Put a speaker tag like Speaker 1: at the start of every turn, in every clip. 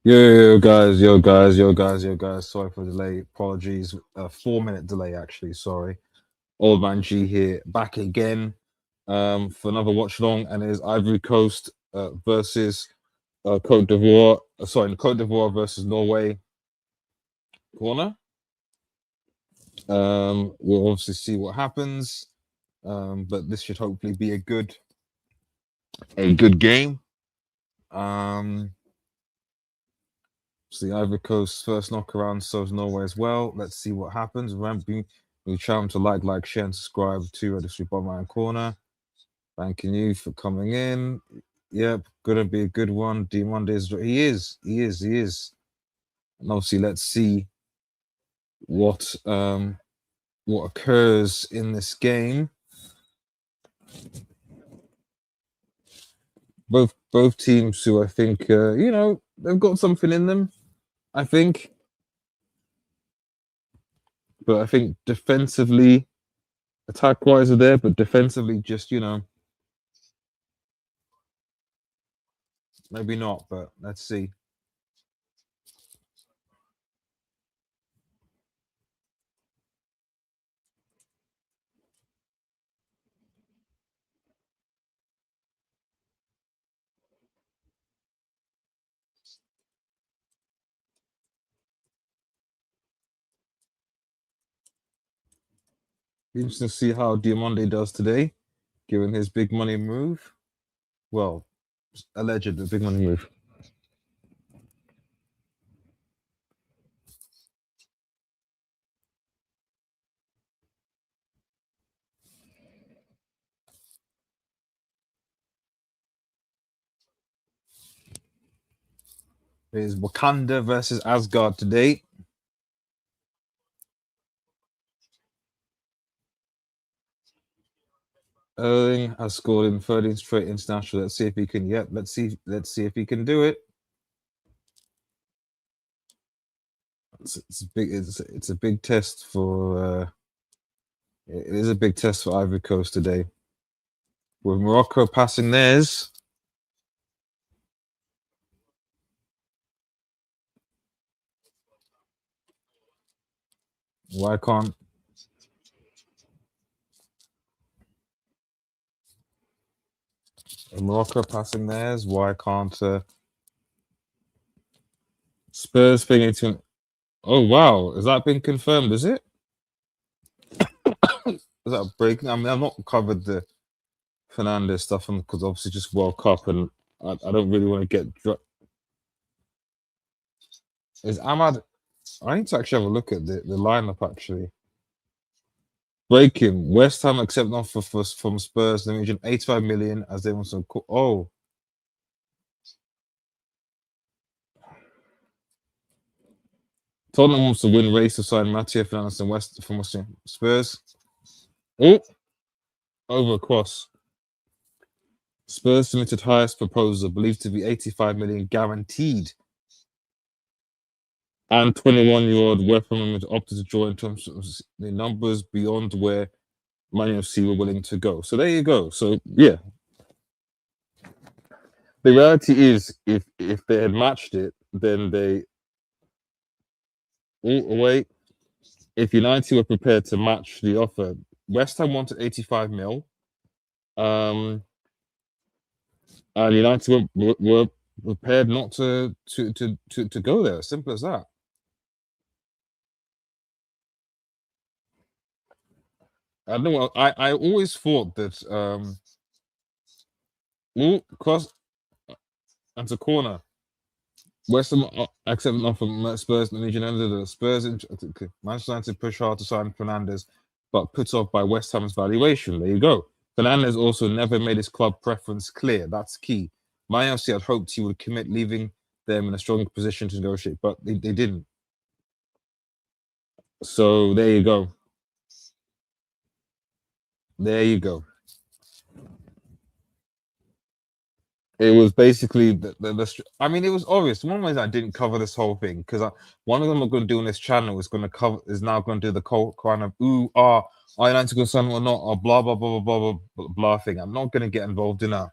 Speaker 1: Yo, guys. Sorry for the delay. Apologies. 4 minute delay, actually. Sorry. Old man G here, back again for another watch along, and it is Ivory Coast versus Cote d'Ivoire. Sorry, Cote d'Ivoire versus Norway corner. We'll obviously see what happens, but this should hopefully be a good game. So the Ivory Coast first knock around, so is Norway as well. Let's see what happens. Remember, we challenge to like, share, and subscribe to Registry Bottom Right Corner. Thanking you for coming in. Yep, gonna be a good one. D Monday is he is. And obviously, let's see what occurs in this game. Both teams who I think they've got something in them. I think, but I think defensively, attack wise are there, but defensively, just maybe not. But let's see. Interesting to see how Diamande does today, given his big money move. Well, alleged big money move. It is Wakanda versus Asgard today. Erling has scored in 13 straight international. Let's see if he can. Yep. Let's see if he can do it. It's a big test for. It is a big test for Ivory Coast today. With Morocco passing theirs. Why can't Morocco passing theirs? Why can't Spurs being 18? Oh wow, has that been confirmed? Is it? Is that breaking? I mean, I've not covered the Fernandez stuff because obviously just World Cup, and I don't really want to get. Is Ahmad? I need to actually have a look at the lineup actually. Breaking. West Ham accept an offer from Spurs in the region 85 million as they want some. Oh. Tottenham wants to win race to sign Mattia Fernandes and from West Ham. Spurs. Oh. Over across. Spurs submitted highest proposal, believed to be 85 million guaranteed. And 21-year-old West Ham opted to join in terms of the numbers beyond where Man FC were willing to go. So there you go. So yeah. The reality is if they had matched it, then they wait. If United were prepared to match the offer, West Ham wanted 85 mil. And United were prepared not to go there. Simple as that. I don't know. I always thought that cross and a corner. West Ham accept an offer from Spurs and Legion ended the Spurs. Manchester United push hard to sign Fernandes, but put off by West Ham's valuation. There you go. Fernandes also never made his club preference clear. That's key. Man FC had hoped he would commit, leaving them in a stronger position to negotiate, but they didn't. So there you go. There you go. It was basically I mean, it was obvious. One way I didn't cover this whole thing because one of them I'm going to do on this channel is now going to do the kind of are United going to sign or not, or blah blah blah blah blah blah blah thing. I'm not going to get involved in that.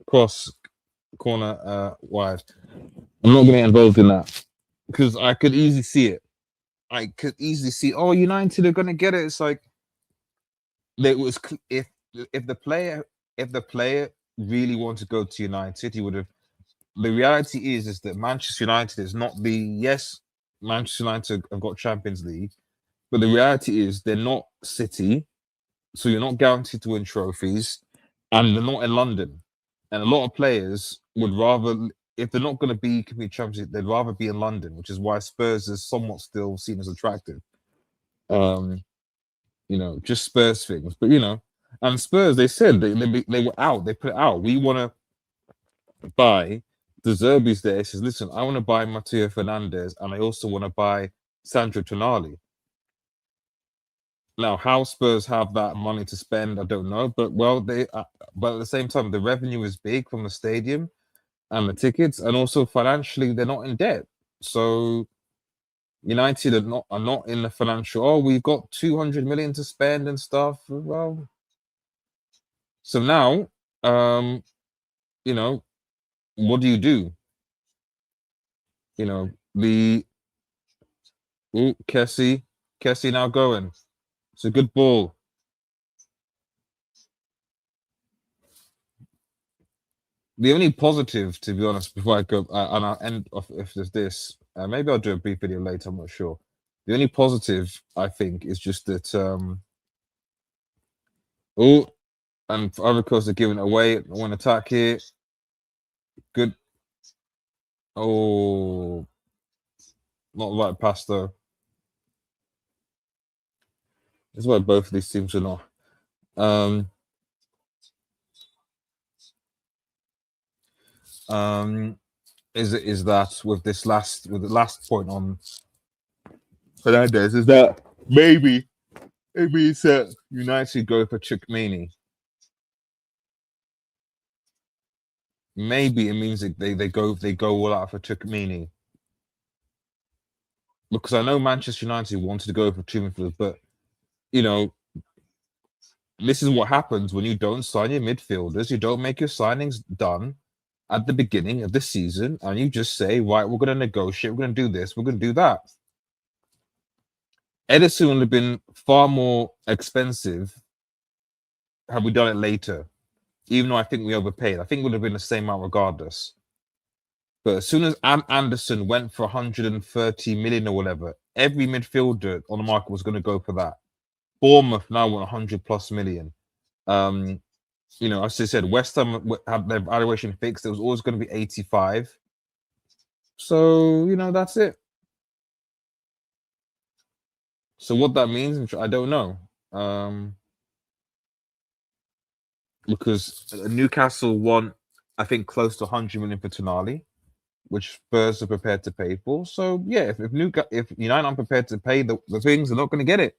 Speaker 1: Cross corner wide. I'm not going to get involved in that because I could easily see it. I could easily see, oh, United are going to get it. It's like it was if the player really wanted to go to United, he would have. The reality is that Manchester United is not the yes. Manchester United have got Champions League, but the reality is they're not City, so you're not guaranteed to win trophies, and they're not in London. And a lot of players would rather, if they're not going to be compete Champions League, they'd rather be in London, which is why Spurs is somewhat still seen as attractive. Just Spurs things, but and Spurs, they said they were out. They put it out. We want to buy. The Zerbi's there. He says, listen, I want to buy Matteo Fernandez, and I also want to buy Sandro Tonali. Now, how Spurs have that money to spend, I don't know. But but at the same time, the revenue is big from the stadium and the tickets, and also financially, they're not in debt. So United are not in the financial. Oh, we've got 200 million to spend and stuff. Well, so now, what do you do? Kessie now going. It's a good ball. The only positive, to be honest, before I go, and I'll end off if there's this, maybe I'll do a brief video later, I'm not sure. The only positive, I think, is just that, and Ivory Coast are giving it away. One attack here. Good. Oh, not the right pass, though. That's why both of these teams are not. Is that with the last point on Fernandez, is that maybe it's United go for Chukmini. Maybe it means that they go all out for Chukmini. Because I know Manchester United wanted to go for two midfielders, but this is what happens when you don't sign your midfielders. You don't make your signings done at the beginning of the season, and you just say, right, we're going to negotiate, we're going to do this, we're going to do that. Edison would have been far more expensive had we done it later, even though I think we overpaid. I think it would have been the same amount regardless. But as soon as Anderson went for 130 million or whatever, every midfielder on the market was going to go for that. Bournemouth now want 100 plus million. As I said, West Ham had their valuation fixed. It was always going to be 85. So, that's it. So what that means, I don't know. Because Newcastle want, I think, close to 100 million for Tonali, which Spurs are prepared to pay for. So yeah, if United aren't prepared to pay the things, they're not going to get it.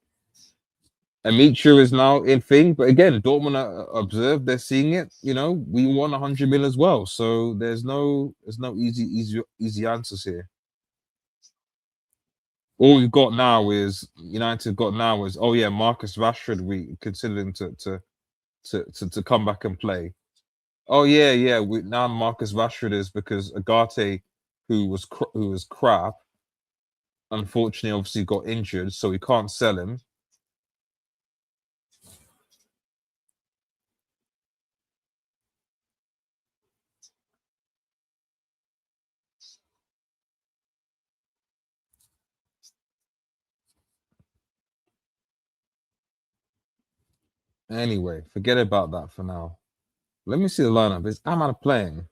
Speaker 1: Amicia is now in thing, but again, Dortmund observed, they're seeing it. We want 100 million as well. So there's no easy answers here. All we've got now is oh yeah, Marcus Rashford. We consider him to come back and play. Oh yeah. Now Marcus Rashford is because Agate, who was crap, unfortunately, obviously got injured, so we can't sell him. Anyway, forget about that for now. Let me see the lineup. Is Ahmad playing?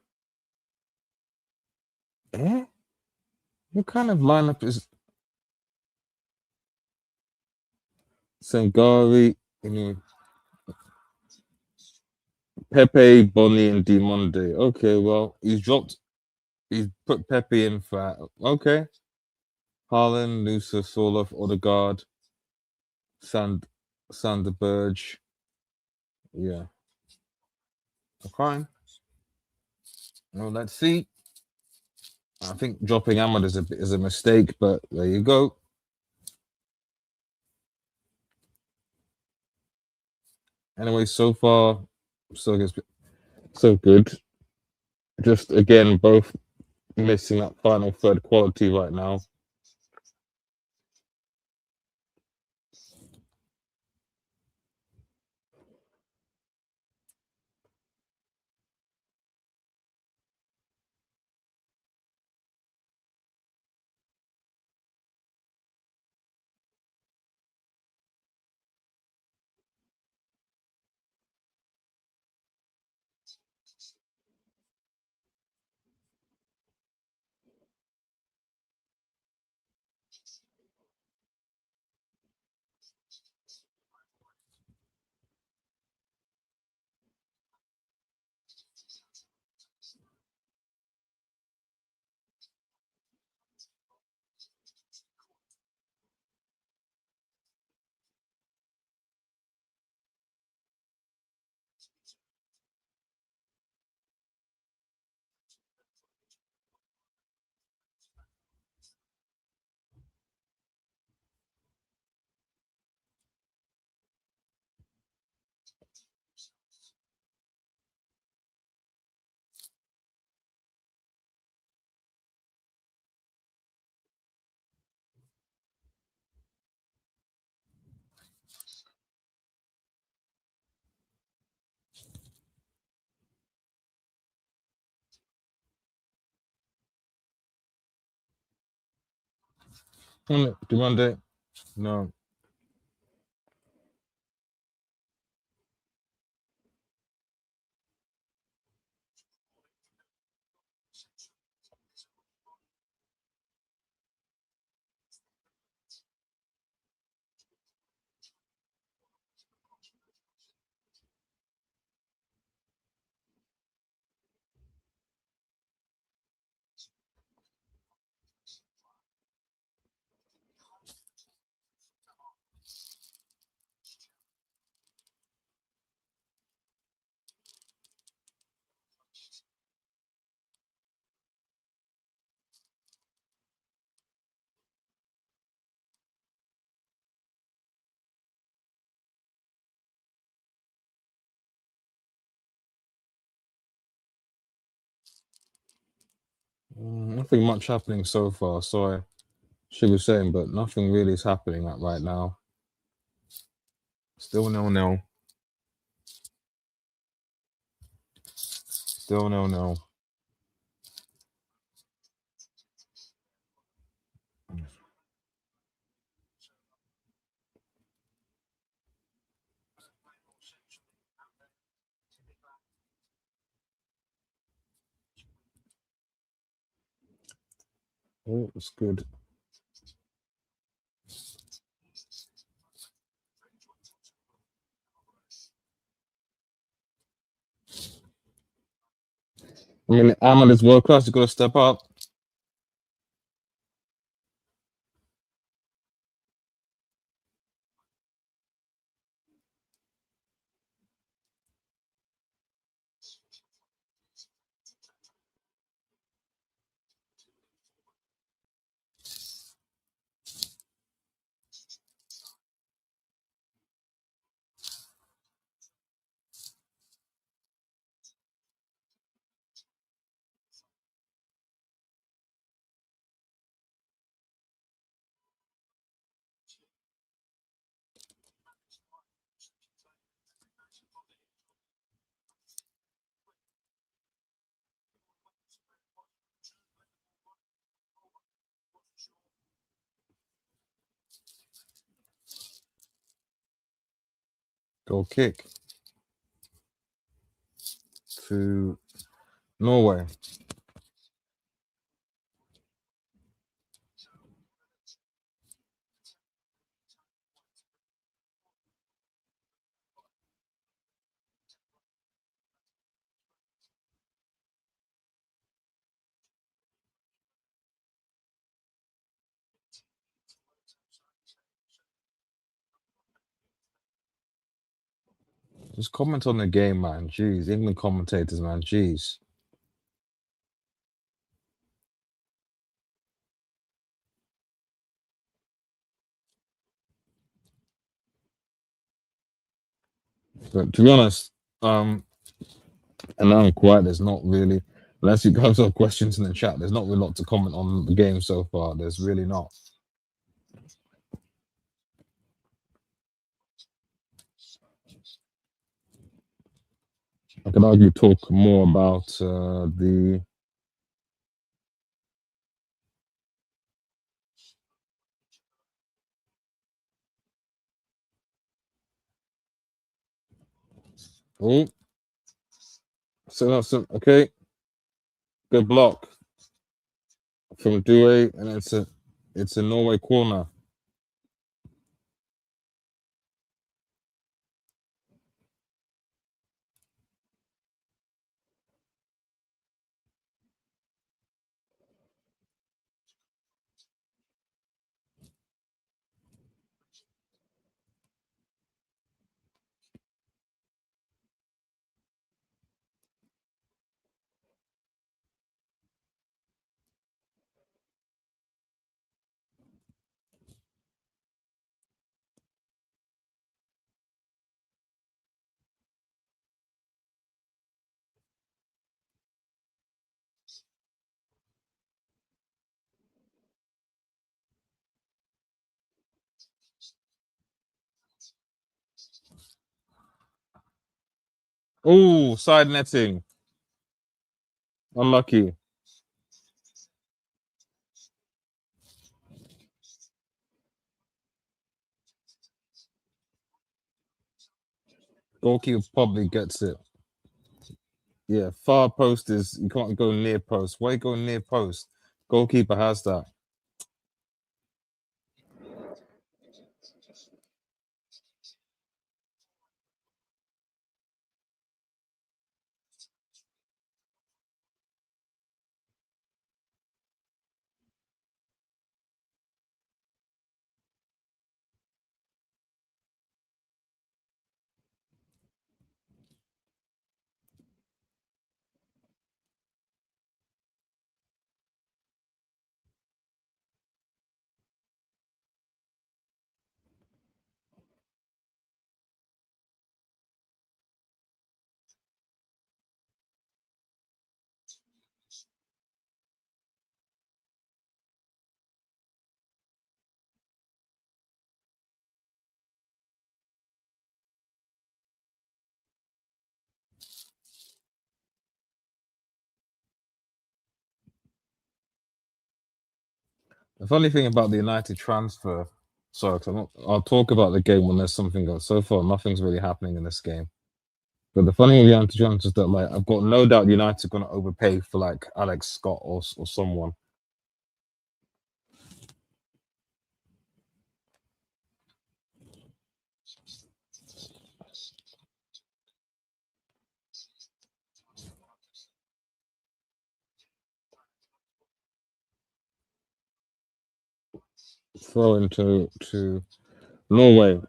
Speaker 1: What kind of lineup is Sangari? Pepe, Bonnie, and Dimonde. Okay, well, he's put Pepe in for okay. Haaland, Nusa, Soloff, Odegaard, Sanderberg. Yeah. Okay. Well, let's see. I think dropping Ahmad is a mistake, but there you go. Anyway, so far, so good. Just again, both missing that final third quality right now. Demande, no. Nothing much happening so far. Sorry, should be saying, but nothing really is happening right now. Still 0-0. Still 0-0. Oh, it's good. I mean, Ahmed is world class. You got to step up. Go kick to Norway. Just comment on the game, man. Jeez, England commentators, man. Jeez. But to be honest, and I'm quiet. There's not really Unless you guys have questions in the chat, there's not really a lot to comment on the game so far. There's really not. I could argue talk more about the. Oh, so okay. Good block from Due, and it's a Norway corner. Oh, side netting. Unlucky. Goalkeeper probably gets it. Yeah, far post is you can't go near post. Why go near post? Goalkeeper has that. The funny thing about the United transfer, sorry, 'cause I'll talk about the game when there's something else. So far, nothing's really happening in this game. But the funny thing with the United transfer is that, like, I've got no doubt United are going to overpay for like Alex Scott or someone. Throw into Norway.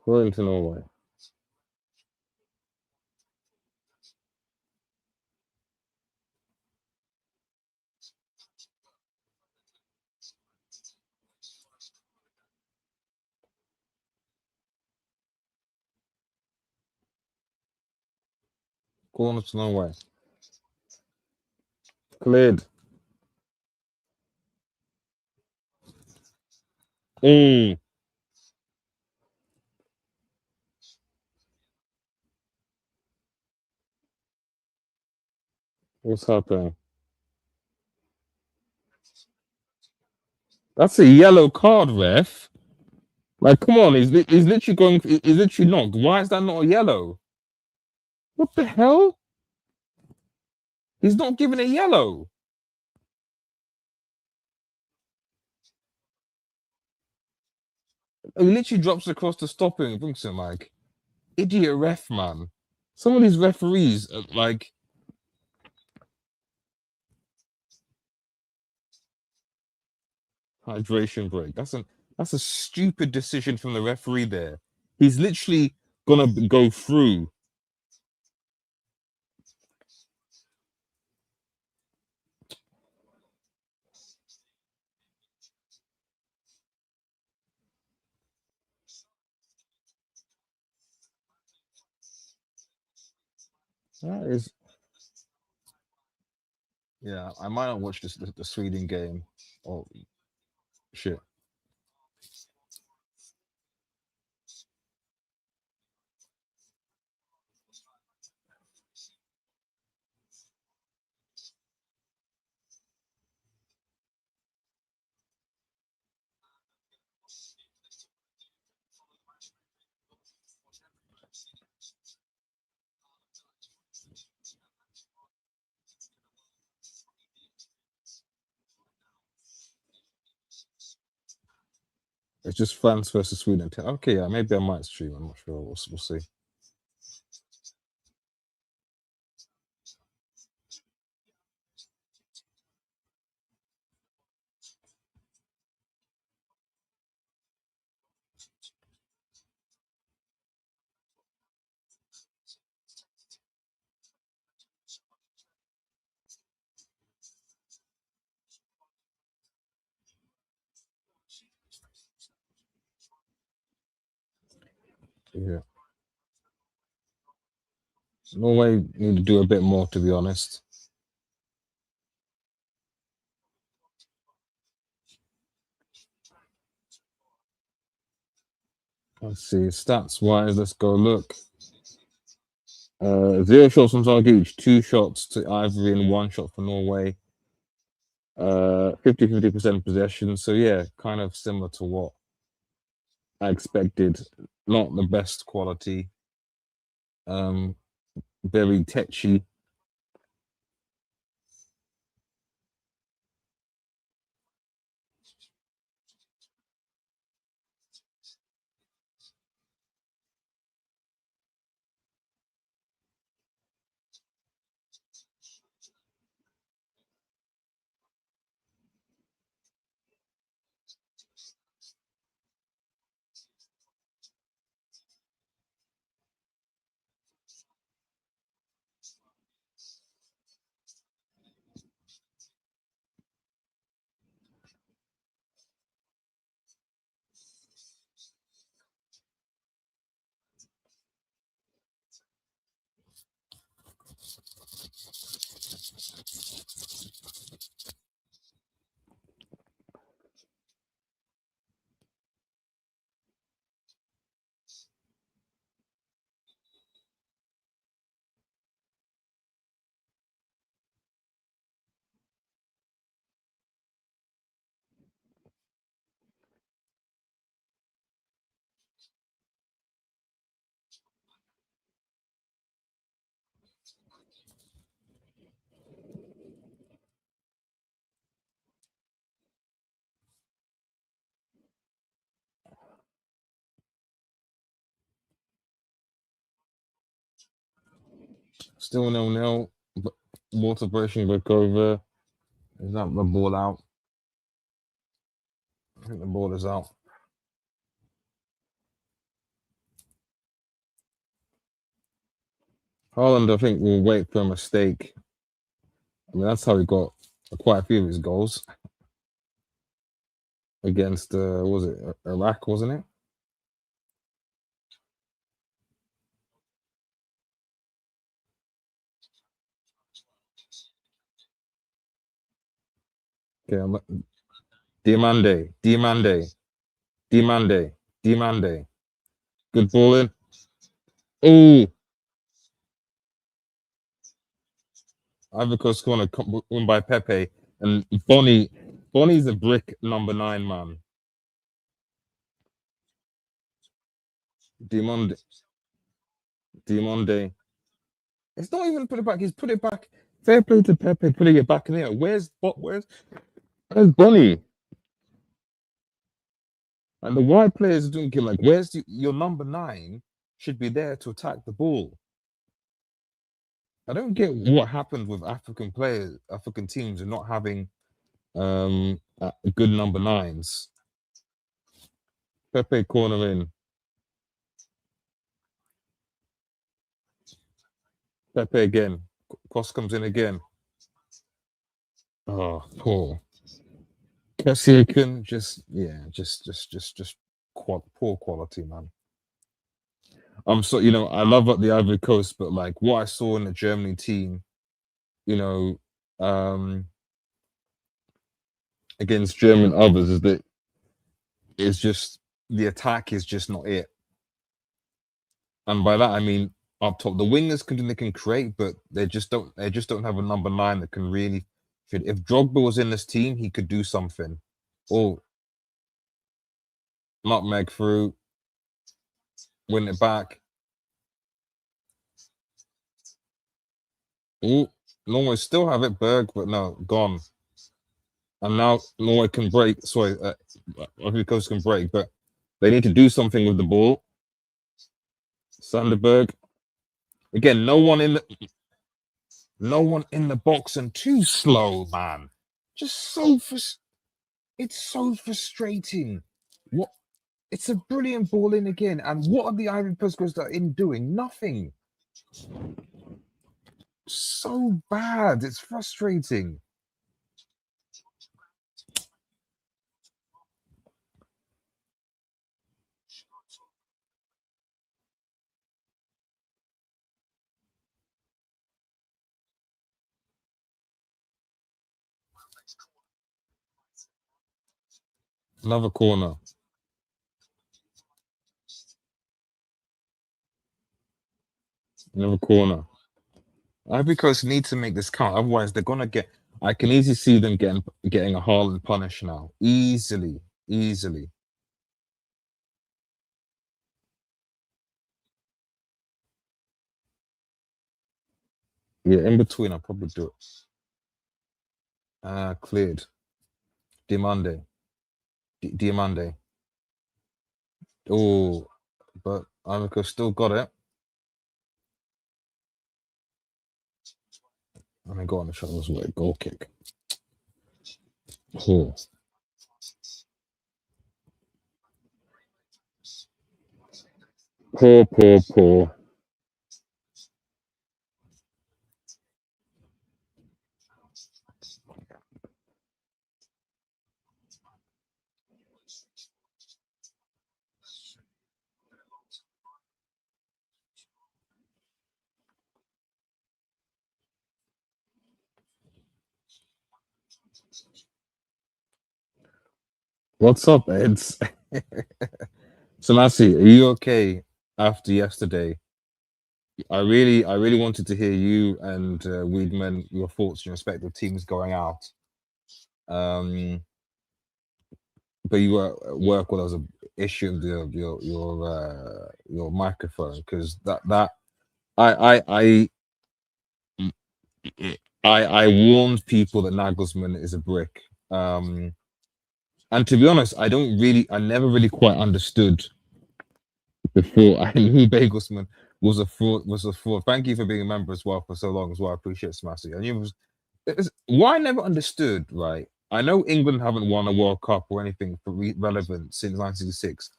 Speaker 1: Throw into Norway. Corner to Norway. Cleared. Mm. What's happening? That's a yellow card, ref. Like, come on, he's literally going. He's literally knocked. Why is that not a yellow? What the hell? He's not giving a yellow. He literally drops across to stop him. Thinks him like idiot ref, man. Some of these referees, like hydration break. That's a stupid decision from the referee there. He's literally gonna go through. That is, yeah. I might not watch the Sweden game. Oh shit! It's just France versus Sweden. Okay, yeah, maybe I might stream. I'm not sure. We'll see. Yeah, Norway need to do a bit more, to be honest. Let's see stats wise. Let's go look. 0 shots on target each, 2 shots to Ivory and 1 shot for Norway. 50% possession. So yeah, kind of similar to what I expected. Not the best quality. Um, very tetchy. Still 0-0. Water brushing back over. Is that the ball out? I think the ball is out. Haaland, I think, will wait for a mistake. I mean, that's how he got quite a few of his goals against, was it Iraq, wasn't it? Okay, Diamande, Diamande, Diamande, Diamande. Good ball in. Oh, Ivory Coast corner won by Pepe. And Bonnie's a brick number 9, man. Diamande, Diamande. It's not even put it back. He's put it back. Fair play to Pepe putting it back in there. Where's Bonnie? And the wide players are doing like, where's your number 9 should be there to attack the ball. I don't get what happened with African players, African teams, and not having good number 9s. Pepe corner in. Pepe again. Cross comes in again. Oh, poor. Kessie just poor quality, man. I'm so I love up the Ivory Coast, but like what I saw in the Germany team, you know, against German others is that it's just the attack is just not it. And by that I mean up top, the wingers they can create, but they just don't have a number nine that can really fit. If Drogba was in this team, he could do something. Oh, nutmeg through, win it back. Oh, Norway still have it, Berg, but no, gone. And now Norway can break. Sorry, Ivory Coast can break, but they need to do something with the ball. Sanderberg again. No one in the box, and too slow, man. Just it's so frustrating. What? It's a brilliant ball in again, and what are the Ivory Coast in doing? Nothing. So bad. It's frustrating. Another corner. Another corner. Ivory Coast need to make this count, otherwise they're gonna get. I can easily see them getting a Haaland punish now, easily, easily. Yeah, in between, I'll probably do it. Cleared. Diamande. Diamande. Oh, but Ivory Coast still got it. And they got on the shot. Was a goal kick. Oh. Poor. What's up, Eds? Selassie, are you okay after yesterday? I really wanted to hear you and Weedman your thoughts on your respective teams going out. But you were at work while there was an issue with your microphone because that I I I warned people that Nagelsmann is a brick. And to be honest, I never really quite understood before I knew Bagelsman was a fraud. Thank you for being a member as well for so long as well. I appreciate it, Smassy. I knew what I never understood, right? I know England haven't won a World Cup or anything for relevant since 1966,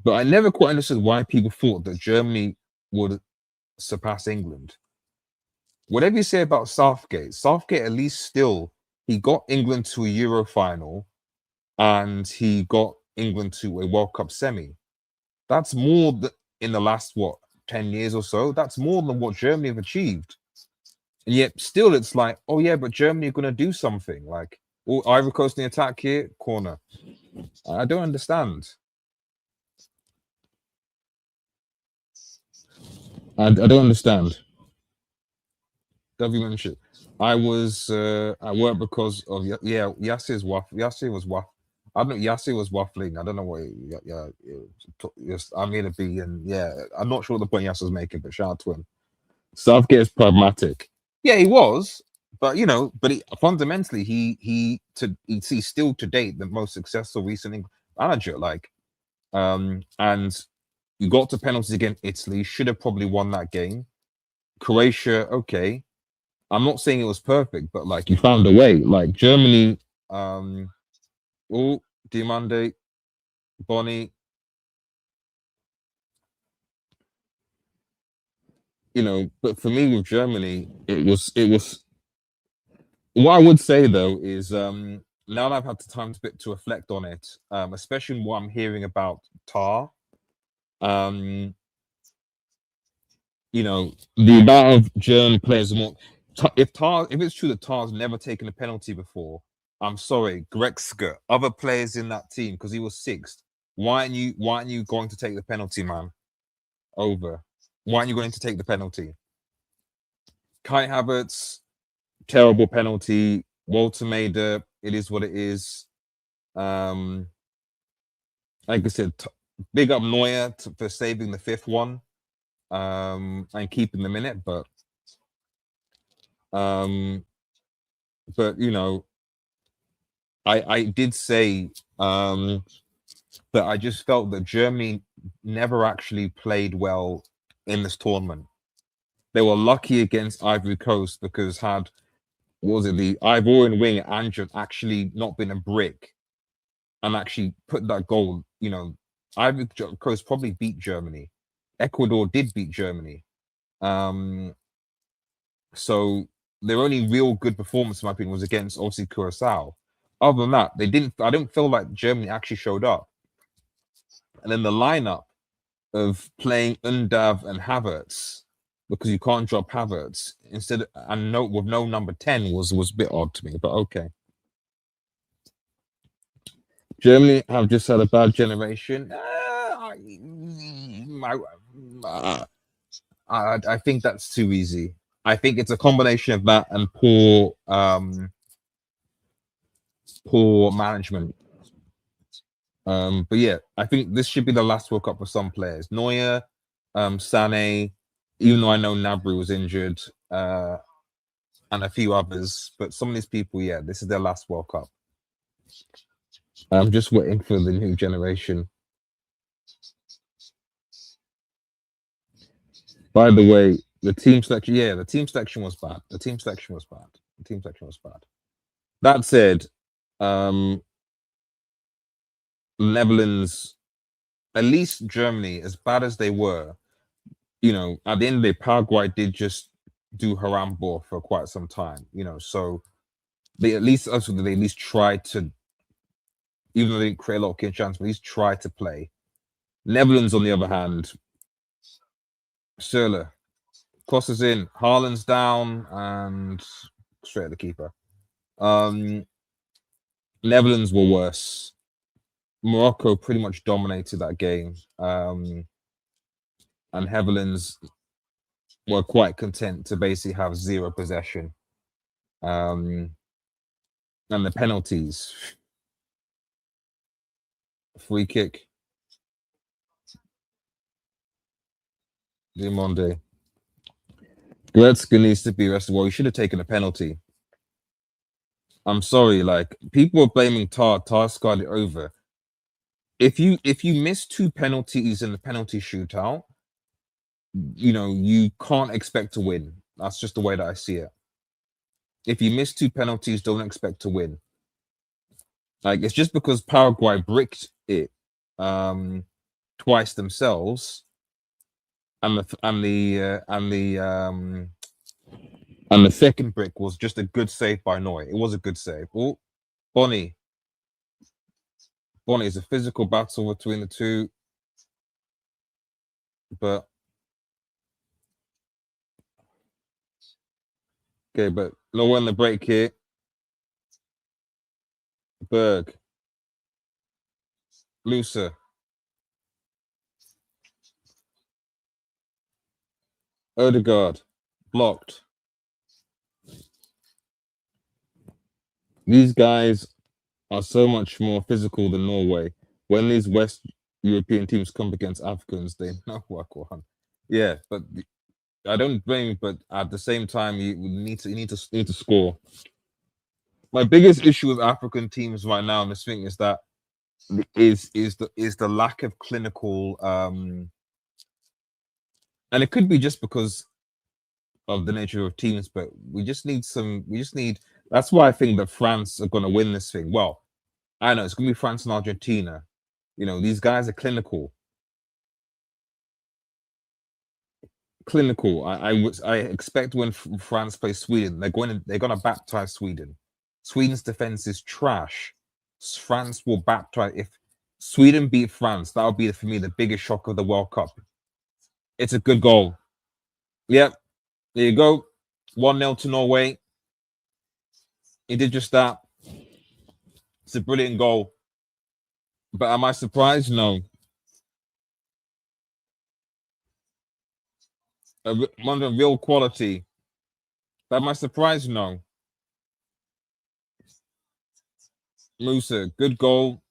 Speaker 1: but I never quite understood why people thought that Germany would surpass England. Whatever you say about Southgate at least still he got England to a Euro final and he got England to a World Cup semi. That's more than in the last 10 years or so. That's more than what Germany have achieved. And yet still it's like, oh yeah, but Germany are gonna do something. Like Ivory Coast in the attack here, corner. I don't understand. I don't understand. W mentioned. I was at work because of Yassir's waffle. Yassir was waffle. I don't know. Yassir was waffling. I don't know what. Yes, I'm here to be, and yeah, I'm not sure what the point Yassir's making, but shout out to him. Southgate is pragmatic. Yeah, he was, but fundamentally, he's still to date the most successful recent manager. Like, and you got to penalties against Italy. Should have probably won that game. Croatia, okay. I'm not saying it was perfect, but like you found a way. Like Germany, Diamande, Bonnie, but for me with Germany, it was what I would say though is now that I've had the time to reflect on it, especially what I'm hearing about Tar, um, the amount of German players want. If it's true that Tar's never taken a penalty before, I'm sorry, Gretzky, other players in that team, because he was sixth. Why aren't you going to take the penalty, man? Over. Why aren't you going to take the penalty? Kai Havertz, terrible penalty. Walter Mader, it is what it is. Like I said, big up Neuer for saving the fifth one, and keeping them in it. But I did say that I just felt that Germany never actually played well in this tournament. They were lucky against Ivory Coast because what was it, the Ivorian wing Andrew actually not been a brick and actually put that goal. Ivory Coast probably beat Germany. Ecuador did beat Germany. So their only real good performance, in my opinion, was against obviously Curacao. Other than that, I don't feel like Germany actually showed up. And then the lineup of playing Undav and Havertz, because you can't drop Havertz with no number 10 was a bit odd to me, but okay. Germany have just had a bad generation. I think that's too easy. I think it's a combination of that and poor management. But yeah, I think this should be the last World Cup for some players. Neuer, Sané, even though I know Gnabry was injured, and a few others, but some of these people, yeah, this is their last World Cup. I'm just waiting for the new generation. By the way, the team selection was bad. The team selection was bad. That said, Netherlands, at least Germany, as bad as they were, at the end of the day, Paraguay did just do Harambor for quite some time, so they at least tried to, even though they didn't create a lot of chances, but at least tried to play. Netherlands, on the other hand, Söller crosses in, Haaland's down, and straight at the keeper. Netherlands were worse. Morocco pretty much dominated that game, and Netherlands were quite content to basically have zero possession. And the penalties. Free kick. Dimonde. Gretzky needs to be arrested. Well, he should have taken a penalty. I'm sorry, like people are blaming Tar scarred it over. If you miss two penalties in the penalty shootout, you can't expect to win. That's just the way that I see it. If you miss two penalties, don't expect to win. Like it's just because Paraguay bricked it twice themselves, and the second brick was just a good save by Noy. It was a good save. Oh, Bonnie is a physical battle between the two, but okay, but no one in the break here. Berg, Lucer, Odegaard, blocked. These guys are so much more physical than Norway. When these West European teams come against Africans, they know what go on. Yeah, but I don't blame you, but at the same time, you need to score. My biggest issue with African teams right now in this thing is that is the lack of clinical and it could be just because of the nature of teams, but we just need that's why I think that France are gonna win this thing. Well, I know it's gonna be France and Argentina. These guys are clinical. I expect when France plays Sweden, they're gonna baptize Sweden. Sweden's defense is trash. France will baptize. If Sweden beat France, that would be for me the biggest shock of the World Cup. It's a good goal. Yep, there you go. 1-0 to Norway. He did just that. It's a brilliant goal. But am I surprised? No. One of the real quality. But am I surprised? No. Musa, good goal.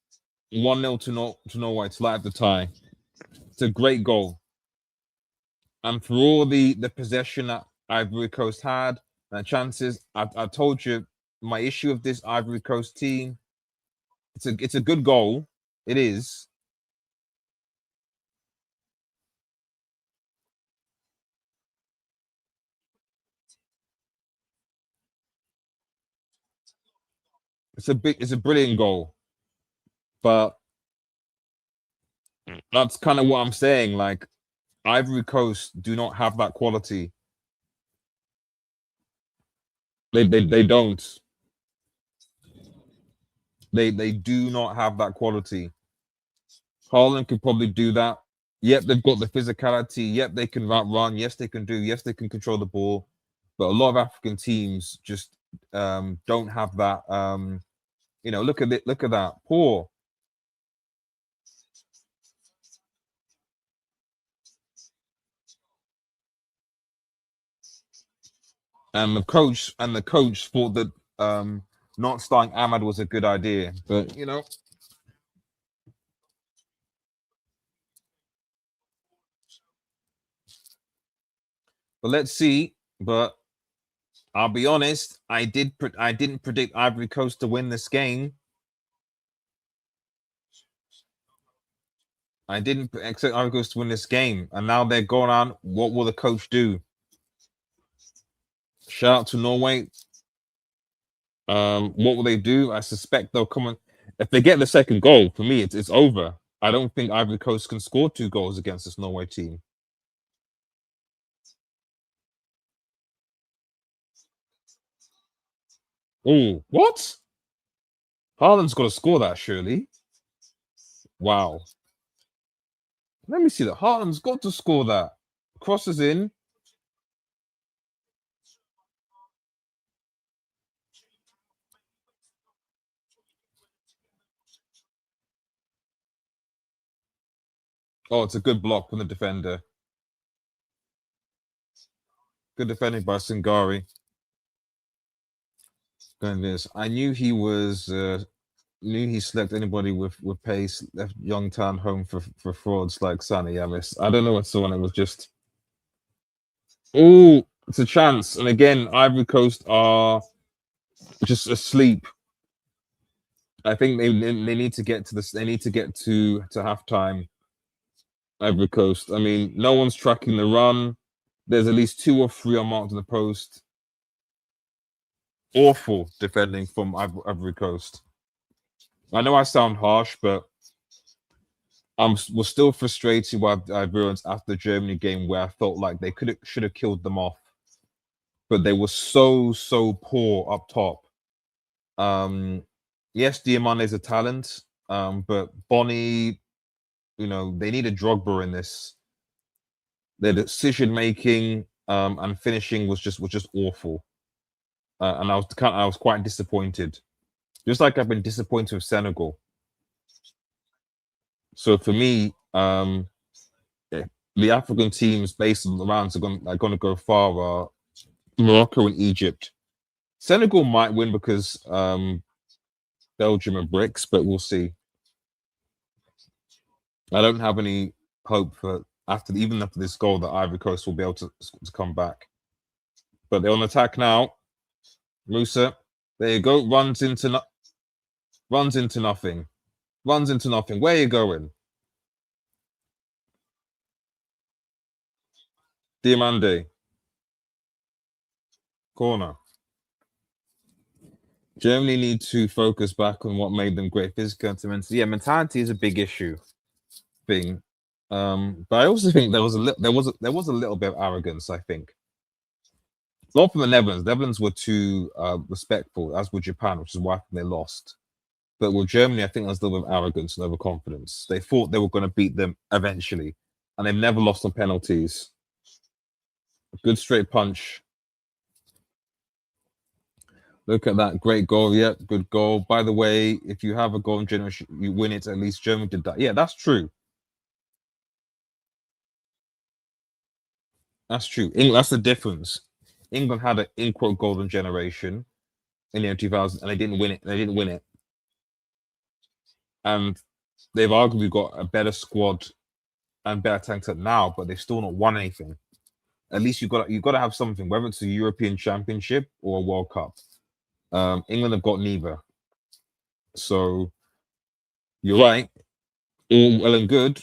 Speaker 1: 1-0 to Norway to light up the tie. It's a great goal. And for all the possession that Ivory Coast had and chances, I told you my issue of this Ivory Coast team. It's a good goal. It is. It's a brilliant goal. But that's kind of what I'm saying. Like Ivory Coast do not have that quality. They don't. They do not have that quality. Haaland could probably do that. Yep, they've got the physicality. Yep, they can run. Yes, they can do. Yes, they can control the ball. But a lot of African teams just don't have that. Look at it. Look at that. Poor. And the coach thought that not starting Ahmad was a good idea. But but let's see. But I'll be honest, I didn't predict Ivory Coast to win this game. I didn't expect Ivory Coast to win this game, and now they're going on. What will the coach do? Shout out to Norway. What will they do? I suspect they'll come on. If they get the second goal, for me, it's over. I don't think Ivory Coast can score 2 goals against this Norway team. Oh, what? Haaland's got to score that, surely. Wow. Let me see that. Haaland's got to score that. Crosses in. Oh, it's a good block from the defender. Good defending by Singari. Going this. I knew he was knew he selected anybody with pace, left Youngtown home for frauds like Sani Yamis. I don't know what's the one. It was just oh, it's a chance. And again, Ivory Coast are just asleep. I think they need to get to this. They need to get to halftime. Ivory Coast. I mean, no one's tracking the run. There's at least 2 or 3 unmarked in the post. Awful defending from Ivory Coast. I know I sound harsh, but was still frustrated by Ivorians after the Germany game, where I felt like they should have killed them off, but they were so poor up top. Yes, Diamande is a talent, but Bonnie, they need a Drogba in this. Their decision making and finishing was just awful, and I was quite disappointed, just like I've been disappointed with Senegal. So for me, the African teams based on the rounds are going to go far are Morocco and Egypt. Senegal might win because Belgium are bricks, but we'll see. I don't have any hope for even after this goal that Ivory Coast will be able to come back. But they're on attack now. Musa, there you go. Runs into nothing. Runs into nothing. Where are you going? Diamande. Corner. Germany need to focus back on what made them great physical and mental. Yeah, mentality is a big issue. But I also think there was a little bit of arrogance. I think not from the Netherlands. The Netherlands were too respectful, as were Japan, which is why they lost. But with Germany, I think there's a little bit of arrogance and overconfidence. They thought they were going to beat them eventually, and they've never lost on penalties. Good straight punch. Look at that. Great goal. Yeah, good goal. By the way, if you have a goal in generation, you win it. At least Germany did that. Yeah, that's true. That's true. That's the difference. England had an in quote golden generation in the year 2000, and they didn't win it. They didn't win it, and they've arguably got a better squad and better tanks up now, but they've still not won anything. At least you got to have something, whether it's a European Championship or a World Cup. England have got neither, so you're right. All well and good.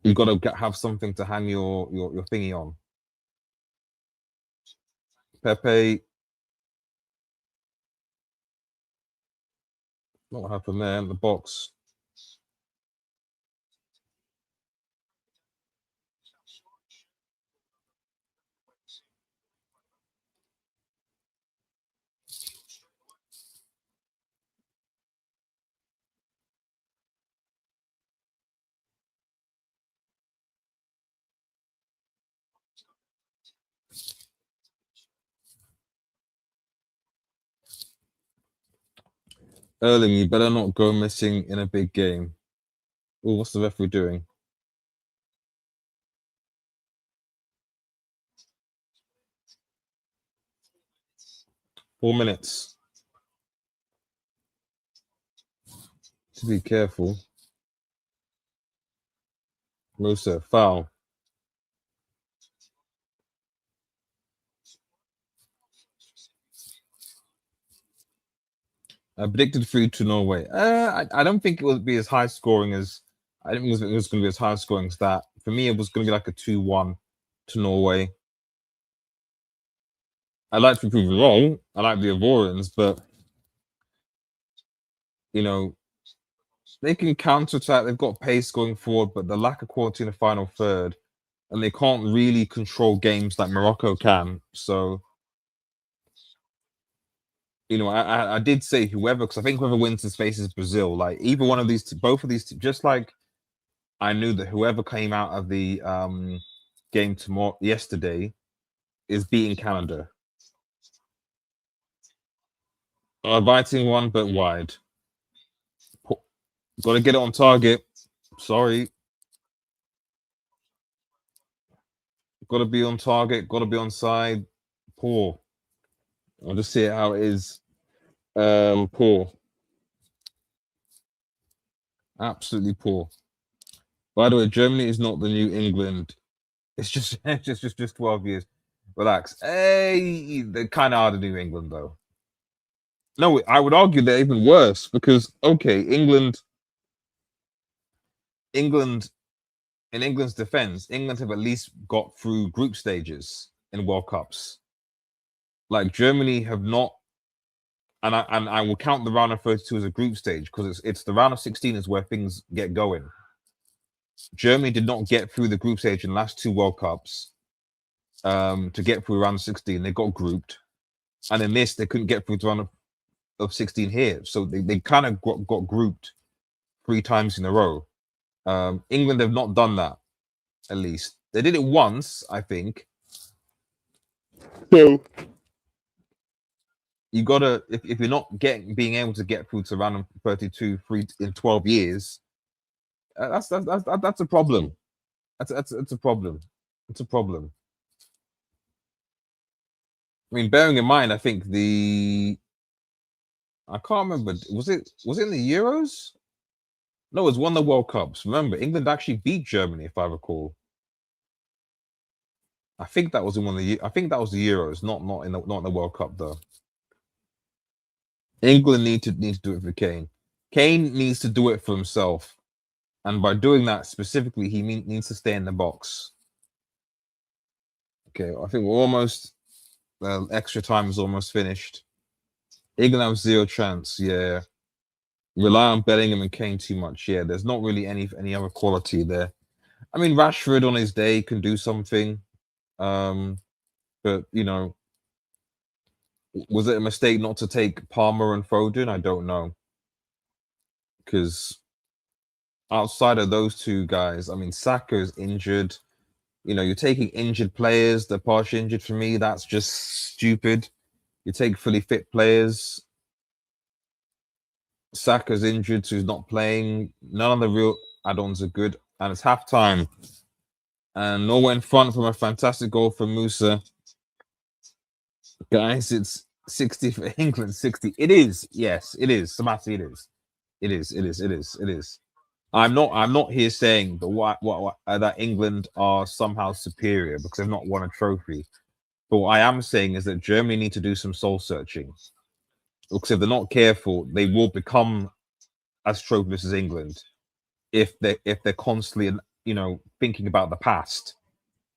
Speaker 1: You've got to have something to hang your thingy on. Pepe, what happened there in the box? Erling, you better not go missing in a big game. Oh, what's the referee doing? Four minutes. To be careful. Musa, foul. I predicted 3 to Norway. I don't think it will be as high scoring as I didn't think it was going to be as high scoring as that. For me, it was going to be like a 2-1 to Norway. I'd like to be proven wrong. I like the Ivorians, but you know, they can counter attack. They've got pace going forward, but the lack of quality in the final third, and they can't really control games like Morocco can. So, I did say whoever, because I think whoever wins this faces Brazil. Like either one of these, both of these, just like I knew that whoever came out of the game yesterday is beating Canada. Inviting one, but wide. Got to get it on target. Sorry. Got to be on target. Got to be on side. Poor. I'll just see how it is. Poor. Absolutely poor. By the way, Germany is not the new England. It's just just 12 years. Relax. Hey, they kind of are the new England though. No, I would argue they're even worse because okay, England, in England's defense, England have at least got through group stages in World Cups. Like Germany have not, and I will count the round of 32 as a group stage because it's the round of 16 is where things get going. Germany did not get through the group stage in the last two World Cups to get through round 16. They got grouped, and in this they couldn't get through the round of 16 here. So they kind of got grouped 3 times in a row. England have not done that. At least they did it once, I think. So you gotta if you're not being able to get through to round 32 in 12 years, that's a problem. That's a problem. It's a problem. I mean, bearing in mind, I think I can't remember. Was it in the Euros? No, it was one of the World Cups. Remember, England actually beat Germany, if I recall. I think that was in one of the. I think that was the Euros, not in the World Cup though. England need to do it for Kane. Kane needs to do it for himself, and by doing that specifically, he needs to stay in the box. Okay, I think we're almost. Extra time is almost finished. England have 0 chance. Yeah, rely on Bellingham and Kane too much. Yeah, there's not really any other quality there. I mean, Rashford on his day can do something, but was it a mistake not to take Palmer and Foden? I don't know, because outside of those two guys, I mean, Saka is injured. You're taking injured players, they're partially injured. For me, that's just stupid. You take fully fit players. Saka's injured, so he's not playing. None of the real add-ons are good. And it's halftime. And Norway in front from a fantastic goal from Musa. Guys, it's 60 for England, 60. It is, yes, it is. Samati, it is. It is, it is, it is, it is. I'm not here saying that England are somehow superior because they've not won a trophy. But what I am saying is that Germany need to do some soul searching. Because if they're not careful, they will become as trophyless as England if they're constantly thinking about the past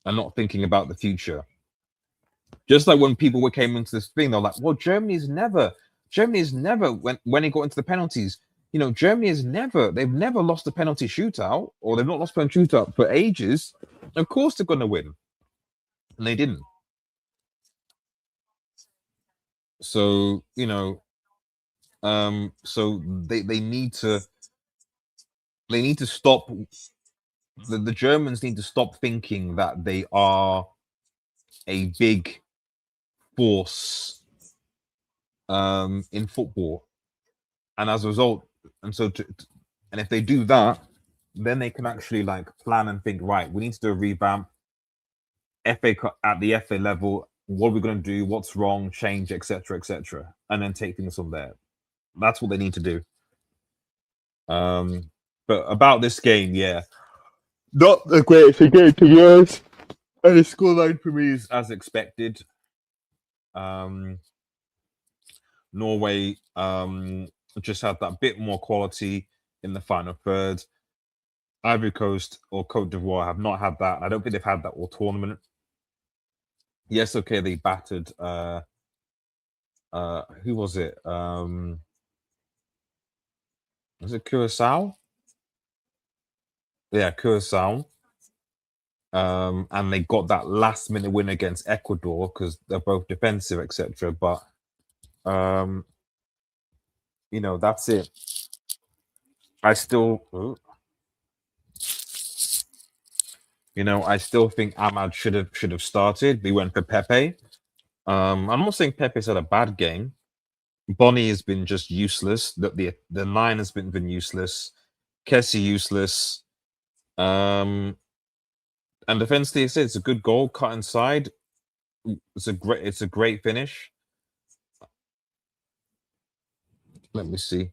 Speaker 1: and not thinking about the future. Just like when people came into this thing, they're like, well, Germany is never when it got into the penalties, they've never lost a penalty shootout, or they've not lost a penalty shootout for ages. Of course they're gonna win. And they didn't. So, so they need to stop. The Germans need to stop thinking that they are a big force in football, and as a result, and if they do that, then they can actually plan and think, right, we need to do a revamp. FA at the FA level, what are we going to do? What's wrong? Change, etc., and then take things from there. That's what they need to do. But about this game, yeah, not the greatest game to be honest. And the scoreline for me is as expected. Norway just had that bit more quality in the final third. Ivory Coast or Côte d'Ivoire have not had that. I don't think they've had that all tournament. Yes, okay, they battered who was it? Was it Curacao? Yeah, Curacao. And they got that last minute win against Ecuador because they're both defensive, etc. But that's it. I still I still think Ahmad should have started. We went for Pepe. I'm not saying Pepe's had a bad game. Bonnie has been just useless. The nine has been useless. Kessie useless. And defensively, it's a good goal, cut inside. It's a great finish. Let me see.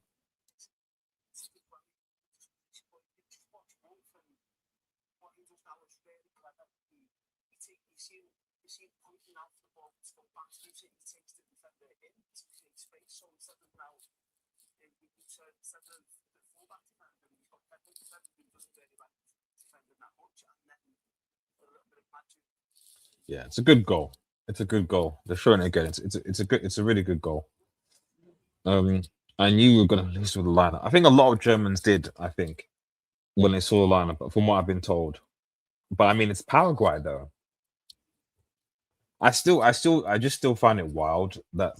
Speaker 1: Yeah, it's a good goal. It's a good goal. They're showing it again. It's a really good goal. I knew we were going to lose with the lineup. I think a lot of Germans did. I think when they saw the lineup, from what I've been told. But I mean, it's Paraguay though. I just still find it wild that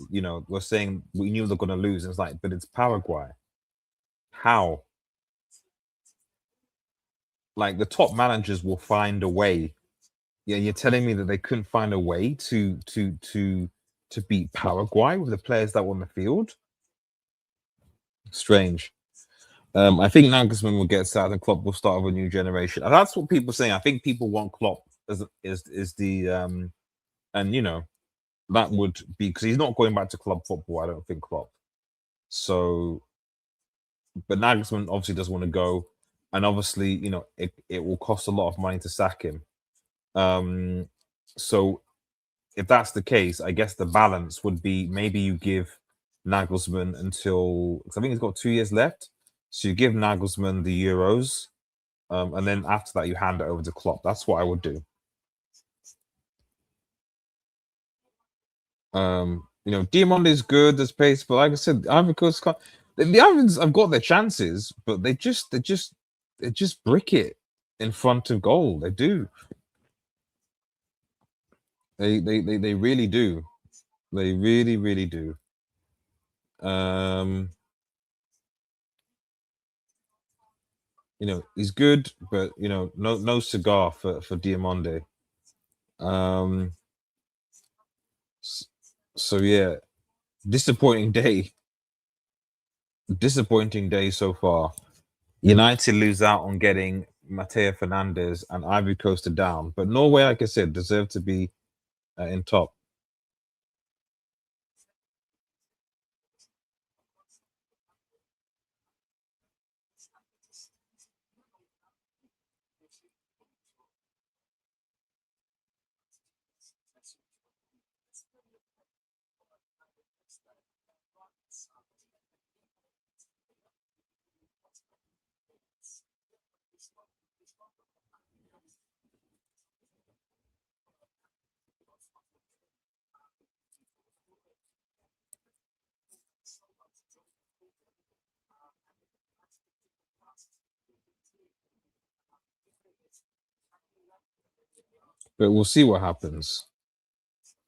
Speaker 1: we're saying we knew they're going to lose. It's like, but it's Paraguay. How? Like the top managers will find a way. Yeah, you're telling me that they couldn't find a way to beat Paraguay with the players that were on the field. Strange. I think Nagelsmann will get sacked and Klopp will start with a new generation. And that's what people are saying. I think people want Klopp as the and that would be because he's not going back to club football. I don't think Klopp. So, but Nagelsmann obviously doesn't want to go, and obviously it will cost a lot of money to sack him. So if that's the case, I guess the balance would be maybe you give Nagelsmann until because I think he's got 2 years left. So you give Nagelsmann the Euros, and then after that you hand it over to Klopp. That's what I would do. Diamond is good. There's pace, but like I said, Ivory Coast the Ivans have got their chances, but they just brick it in front of goal. They do. They really do. They really do. He's good, but no cigar for Diamande. Um, s- so yeah, disappointing day. Disappointing day so far. United lose out on getting Mateo Fernandez and Ivory Coast are down, but Norway, like I said, deserve to be in top. But we'll see what happens.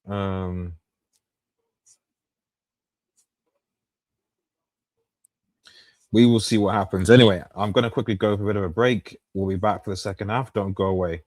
Speaker 1: Um, we will see what happens. Anyway, I'm going to quickly go for a bit of a break. We'll be back for the second half. Don't go away.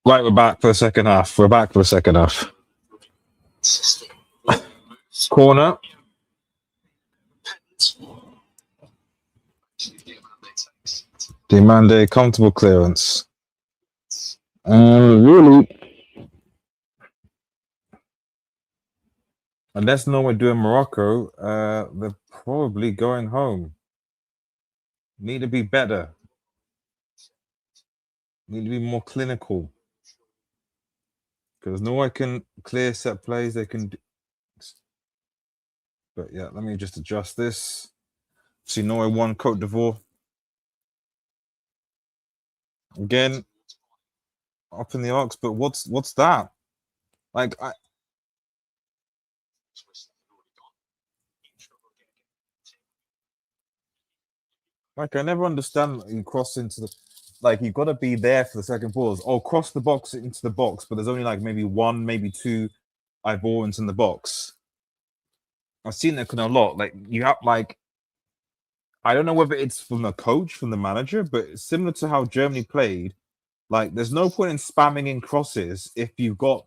Speaker 1: Right, we're back for the second half. We're back for the second half. Corner. Demand a comfortable clearance. Really, unless Norway doing Morocco, they're probably going home. Need to be better. Need to be more clinical. Because Norway can clear set plays. They can. But yeah, let me just adjust this. See, Norway won Côte d'Ivoire. Again, up in the arcs, but what's that? Like I never understand you cross into the like you gotta be there for the second balls. Oh, cross the box into the box, but there's only like maybe one, maybe two Ivorians in the box. I've seen that kind of a lot. Like you have like I don't know whether it's from the coach, from the manager, but it's similar to how Germany played. Like there's no point in spamming in crosses if you've got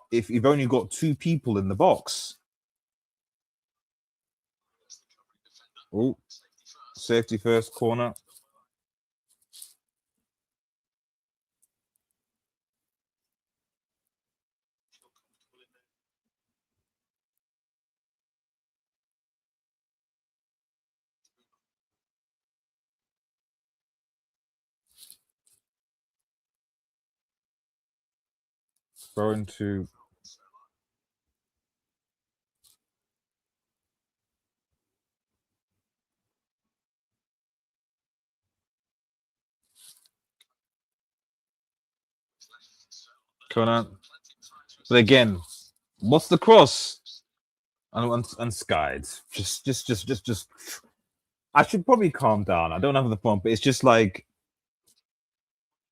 Speaker 1: if you've only got two people in the box. Oh, safety first corner. Going to Conan. But again, what's the cross? And skied. Just. I should probably calm down. I don't have the phone, but it's just like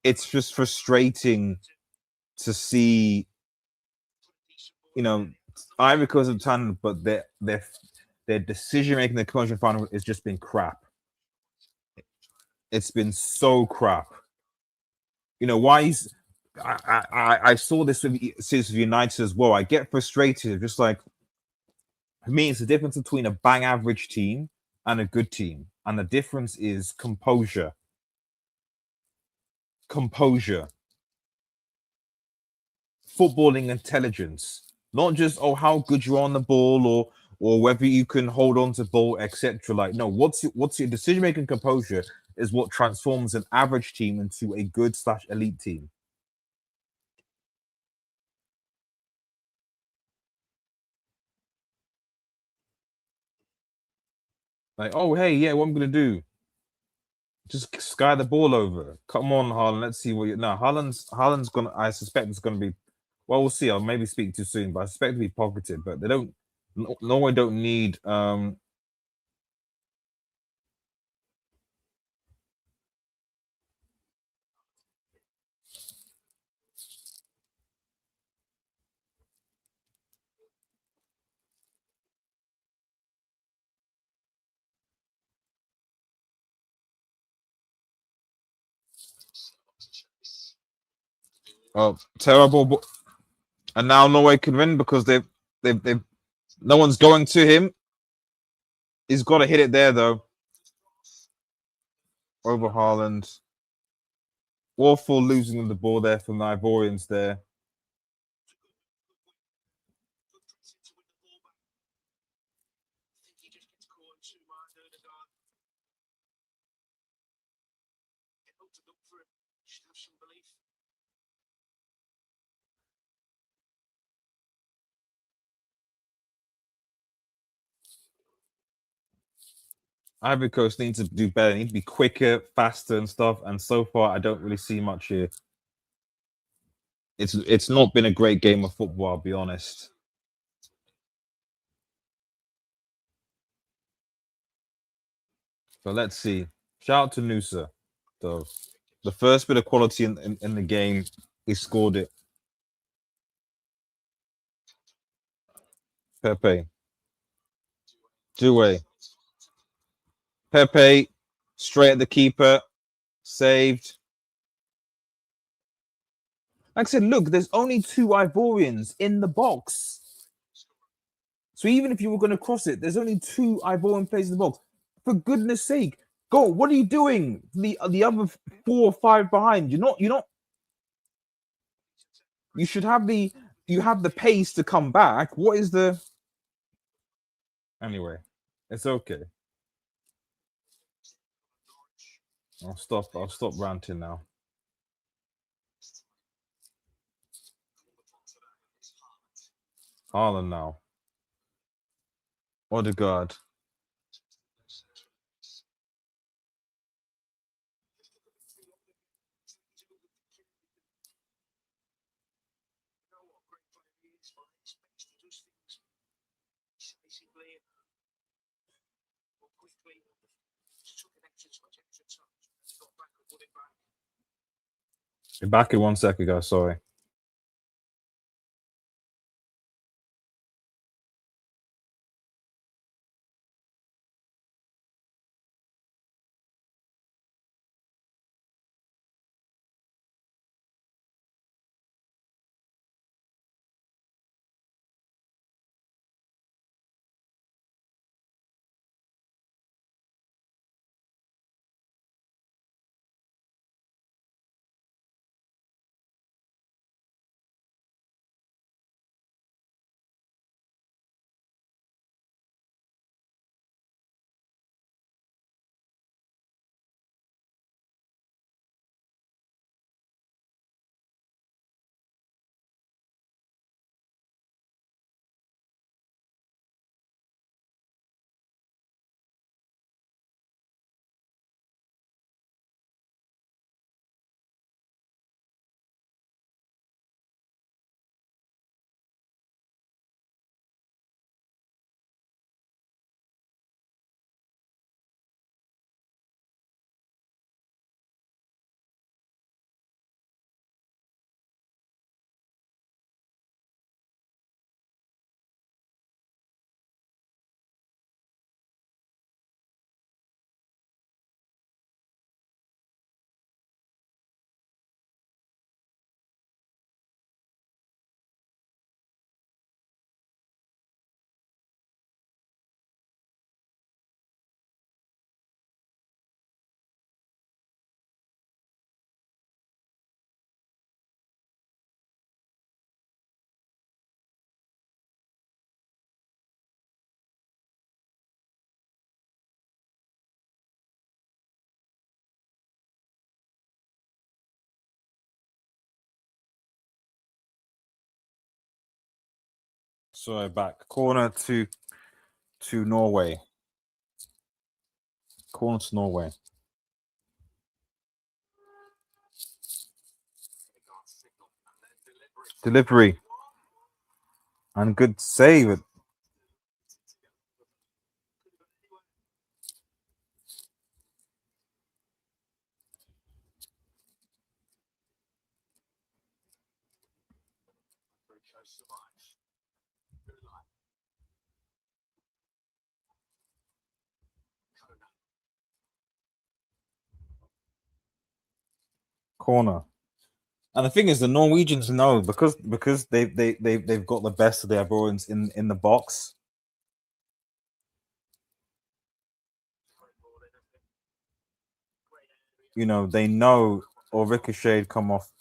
Speaker 1: it's just frustrating to see. You know, Ivory Coast of time, but their decision making the commercial final has just been crap. It's been so crap. You know why he's. I saw this with United as well. I get frustrated, just like for me, it's the difference between a bang average team and a good team. And the difference is composure. Composure. Footballing intelligence. Not just how good you're on the ball or whether you can hold on to ball, etc. Like, no, what's your decision making composure is what transforms an average team into a good / elite team. Like, oh hey, yeah, what I'm gonna do? Just sky the ball over. Come on, Haaland. Let's see what you. No, Haaland's gonna. I suspect it's gonna be. Well, we'll see. I'll maybe speak too soon, but I suspect to be pocketed. But they don't. Norway don't need. Terrible. And now Norway can win because they've no one's going to him. He's got to hit it there though. Over Haaland. Awful losing the ball there from the Ivorians there. Ivory Coast needs to do better. They need to be quicker, faster, and stuff. And so far, I don't really see much here. It's not been a great game of football. I'll be honest. So let's see. Shout out to Nusa, though. The first bit of quality in the game, he scored it. Pepe. Due. Pepe, straight at the keeper. Saved. Like I said, look, there's only 2 Ivorians in the box. So even if you were going to cross it, there's only 2 Ivorian players in the box. For goodness sake, go! What are you doing? The other 4 or 5 behind. You're not. You should have the. You have the pace to come back. What is the? Anyway, it's okay. I'll stop. I'll stop ranting now. Haaland now. Odegaard. Be back in 1 second, guys. Sorry. So back corner to Norway. Corner to Norway. Delivery. And good save. Corner. And the thing is, the Norwegians know because they've got the best of the Ivorians in the box. You know, they know or ricochet come off.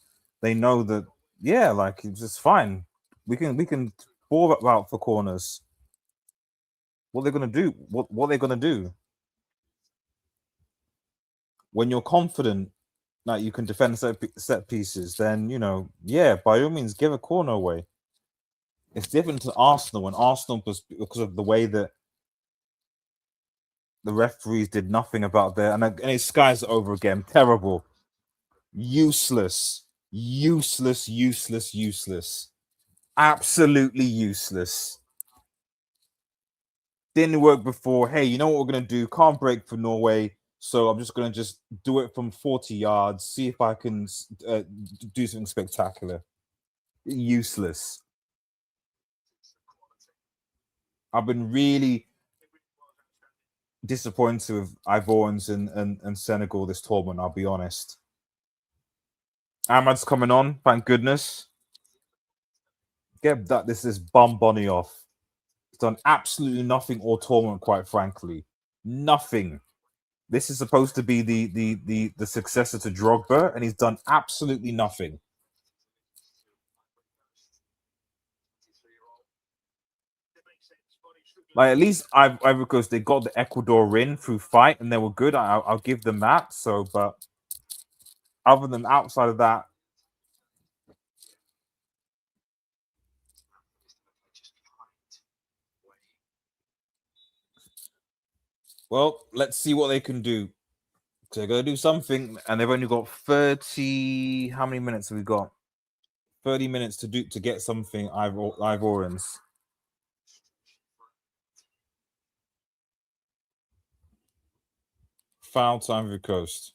Speaker 1: They know that like it's just fine. We can ball out for corners. What they're gonna do? What they're gonna do? When you're confident that you can defend set pieces, then by all means, give a corner away. It's different to Arsenal when Arsenal because of the way that the referees did nothing about that, and it skies over again. Terrible, useless, absolutely useless. Didn't work before. Hey, you know what we're gonna do? Can't break for Norway, so I'm just gonna do it from 40 yards. See if I can do something spectacular. Useless. I've been really disappointed with Ivorians and Senegal this tournament. I'll be honest. Ahmad's coming on, thank goodness. Get that this is bum Bonnie off. He's done absolutely nothing all tournament, quite frankly. Nothing. This is supposed to be the successor to Drogba, and he's done absolutely nothing. Like at least Ivory Coast, they got the Ecuador win through fight, and they were good. I'll give them that. So, but other than outside of that, well, let's see what they can do. They're gonna do something, and they've only got 30. How many minutes have we got? 30 minutes to get something. Ivorians. Foul time Ivory Coast.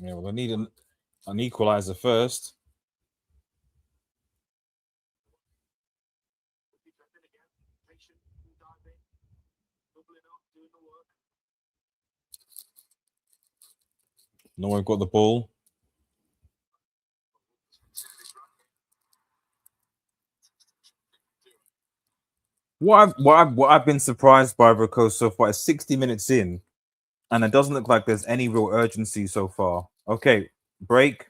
Speaker 1: Yeah, well, they need an equalizer first. Norway got the ball. What I've been surprised by Ivory Coast so far is 60 minutes in, and it doesn't look like there's any real urgency so far. Okay, break.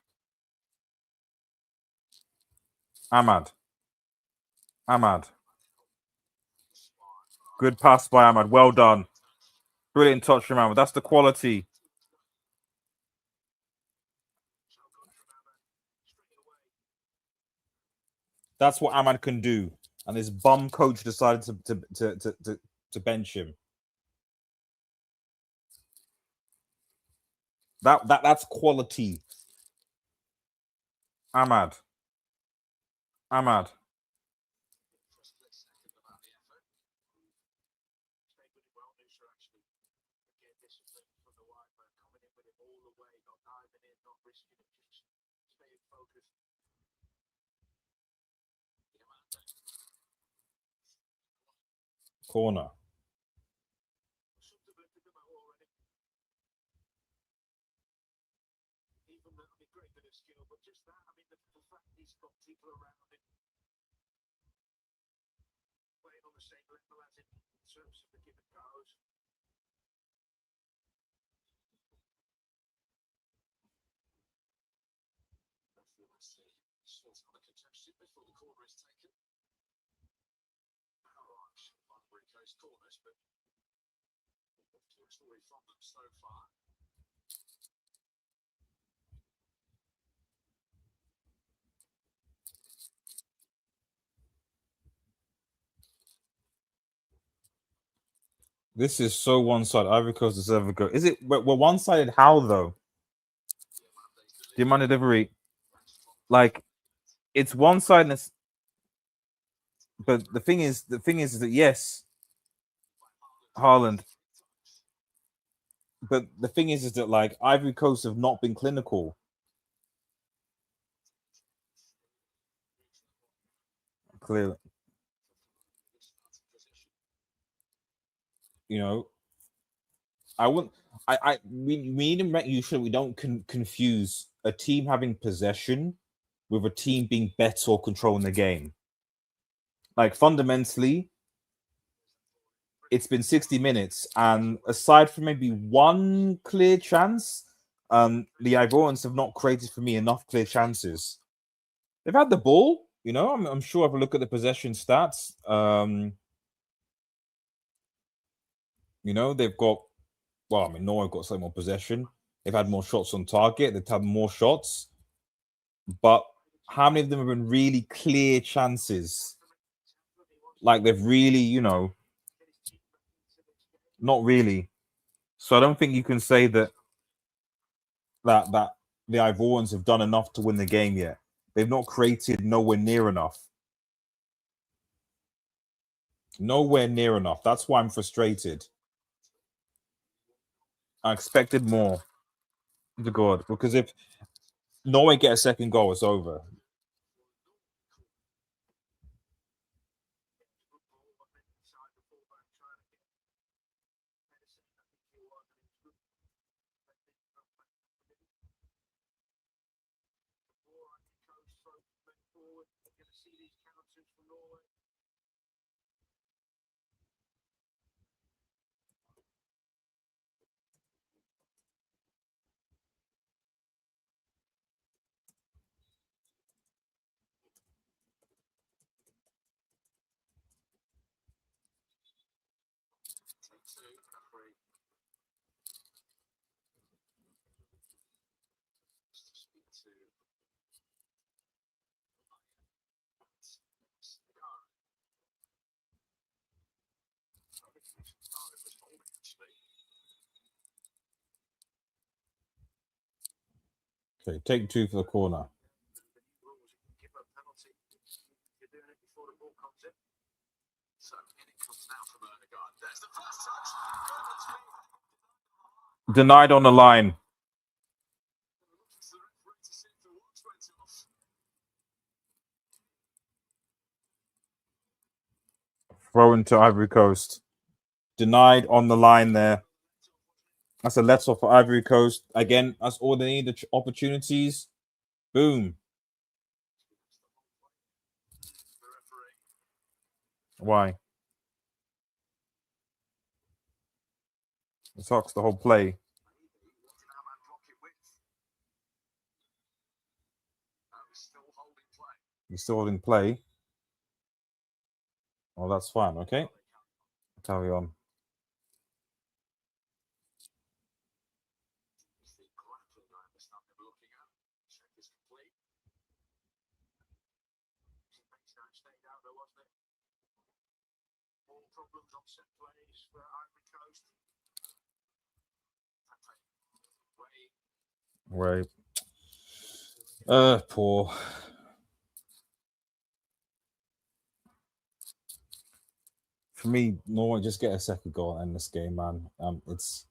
Speaker 1: Ahmad. Good pass by Ahmad. Well done. Brilliant touch from Ahmad. That's the quality. That's what Ahmad can do. And this bum coach decided to bench him. That's quality. Ahmad. Corner. This is so one-sided. Ivory Coast deserve a go. Is it? We're one-sided. How though? The amount of delivery, like, it's one-sided. But the thing is that yes, Haaland. But the thing is that like Ivory Coast have not been clinical. Clearly, you know, I wouldn't. We need to make sure we don't confuse a team having possession with a team being better or controlling the game. Like fundamentally, it's been 60 minutes, and aside from maybe one clear chance, the Ivorians have not created for me enough clear chances. They've had the ball, you know. I'm sure if I look at the possession stats, you know, they've got. Well, I mean, Norway got so more possession. They've had more shots on target. They've had more shots, but how many of them have been really clear chances? Like they've really, you know, not really. So I don't think you can say that the Ivorians have done enough to win the game yet. They've not created nowhere near enough. Nowhere near enough. That's why I'm frustrated. I expected more. To God, because if Norway get a second goal, it's over. Okay, take 2 for the corner. Denied on the line. Thrown to Ivory Coast. Denied on the line there. That's a let off for Ivory Coast. Again, that's all they need, the opportunities. Boom. Why? It sucks the whole play. He's still holding play. Oh, that's fine. Okay. Carry on. Right. Poor. For me, Norway just get a second goal and end this game, man. It's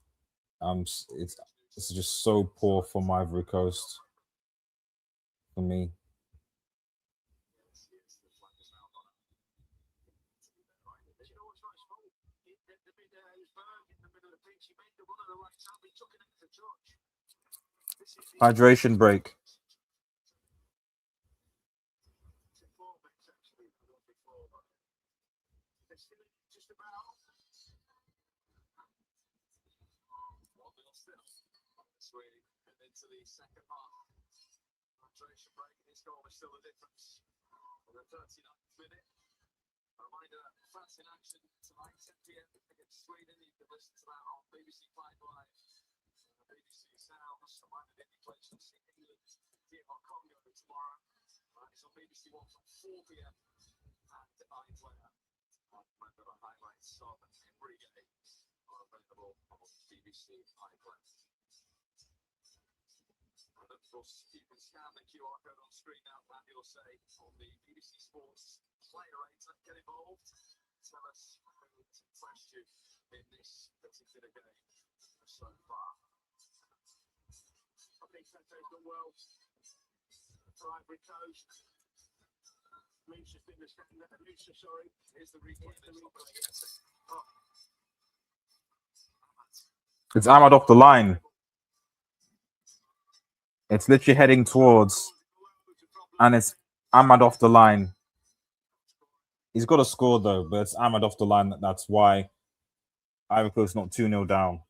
Speaker 1: just so poor from Ivory Coast for me. Hydration break. You can scan the QR code on screen now, and you'll say on the BBC Sports player rater, get involved. Tell us who impressed you in this particular game so far. I think sensational world for Ivory Coast. Lucia's been the Lucia, sorry, is the replay. It's Ahmad off the line. It's literally heading towards, and it's Ahmad off the line. He's got a score though, but it's Ahmad off the line. That's why Ivory Coast not 2-0 down.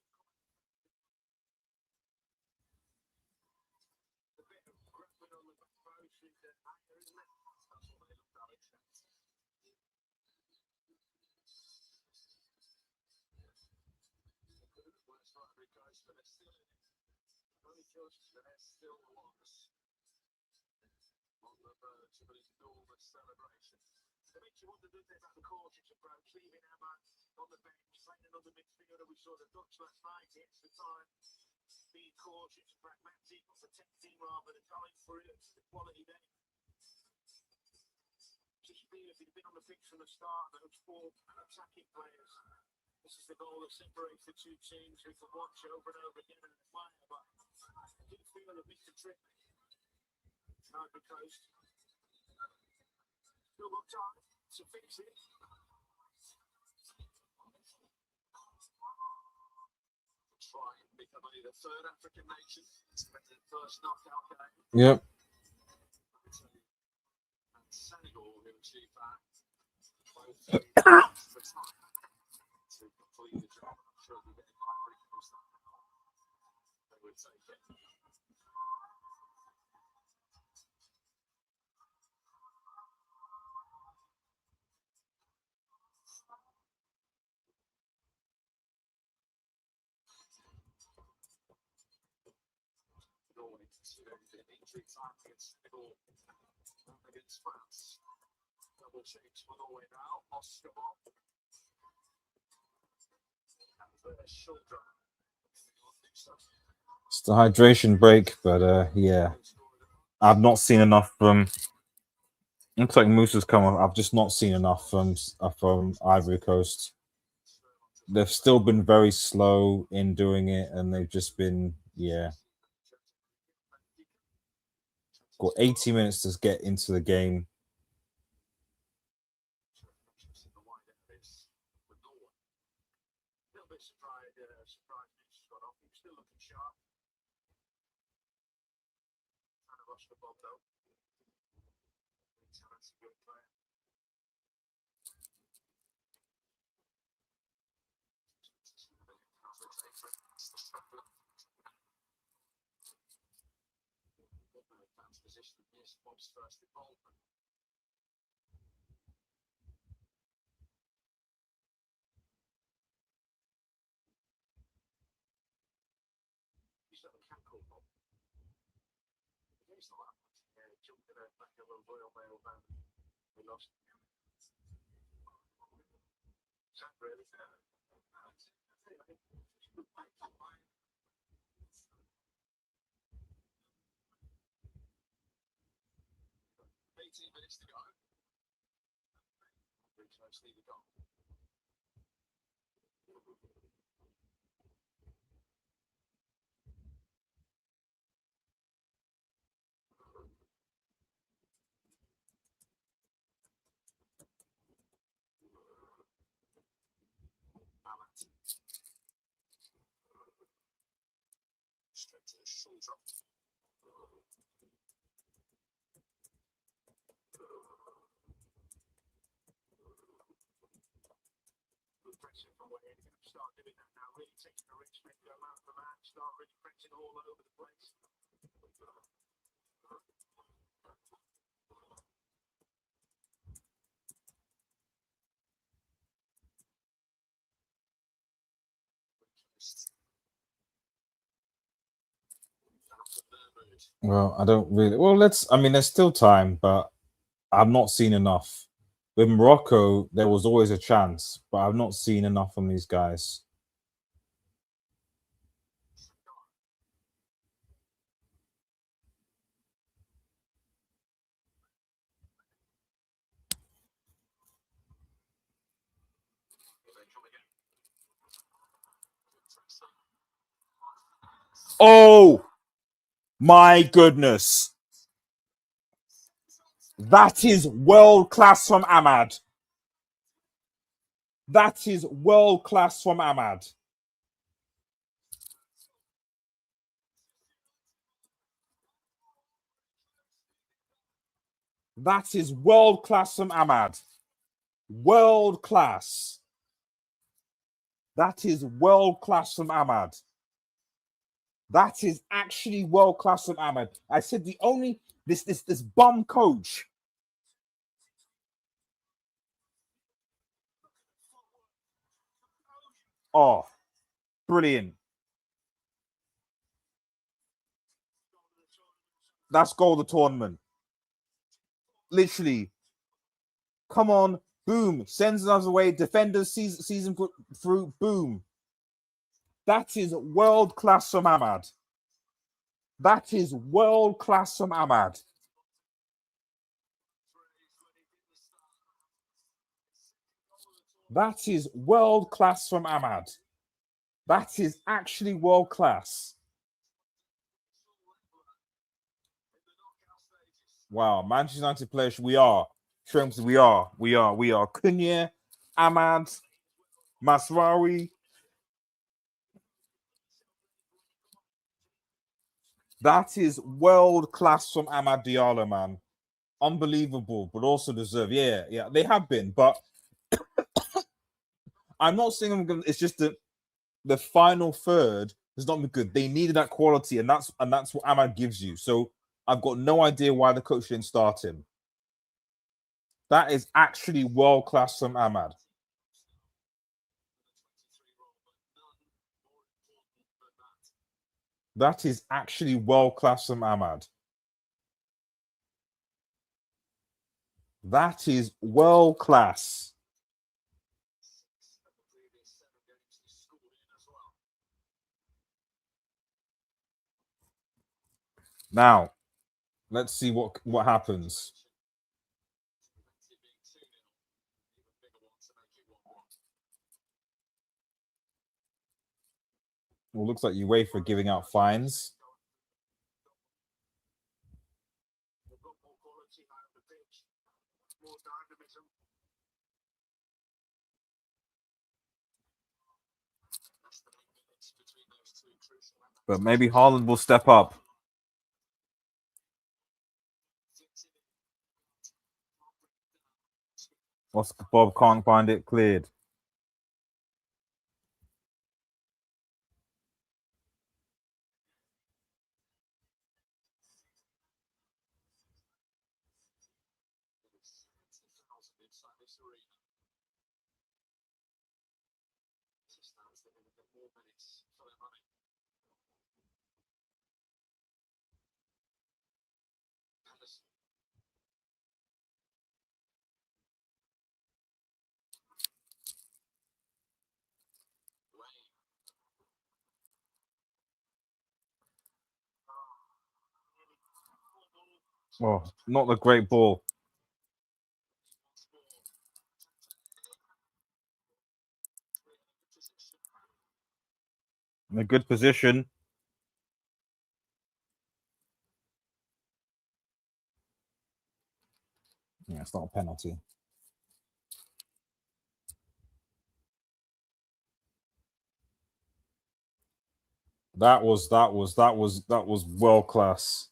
Speaker 1: Yep. It's the hydration break, but yeah, I've not seen enough from. Looks like Moose has come off. I've just not seen enough from Ivory Coast. They've still been very slow in doing it, and they've just been got 80 minutes to get into the game. Well, I don't really. Well, let's. I mean, there's still time, but I've not seen enough. With Morocco, there was always a chance, but I've not seen enough from these guys. Oh my goodness. That is world class from Ahmad. That is world class from Ahmad. That is world class from Ahmad. World class. That is world class from Ahmad. That is actually world class from Ahmad. I said the only this bum coach. Oh, brilliant. That's goal of the tournament. Literally. Come on. Boom. Sends another way. Defenders season through. Boom. That is world class from Ahmad. That is world class from Ahmad. That is world class from Ahmad. That is actually world class. Wow, Manchester United players, we are. Shrimps, we are. Cunha, Ahmad, Masraoui. That is world class from Amad Diallo, man. Unbelievable, but also deserve. Yeah, they have been, but I'm not saying I'm gonna. It's just that the final third has not been good. They needed that quality, and that's what Ahmad gives you. So I've got no idea why the coach didn't start him. That is actually world class from Ahmad. That is actually world class from Ahmad. That is world class. Now, let's see what happens. Well, looks like UEFA giving out fines. But maybe Haaland will step up. Oscar Bob can't find it cleared. Oh, not a great ball. In a good position. Yeah, it's not a penalty. That was world class.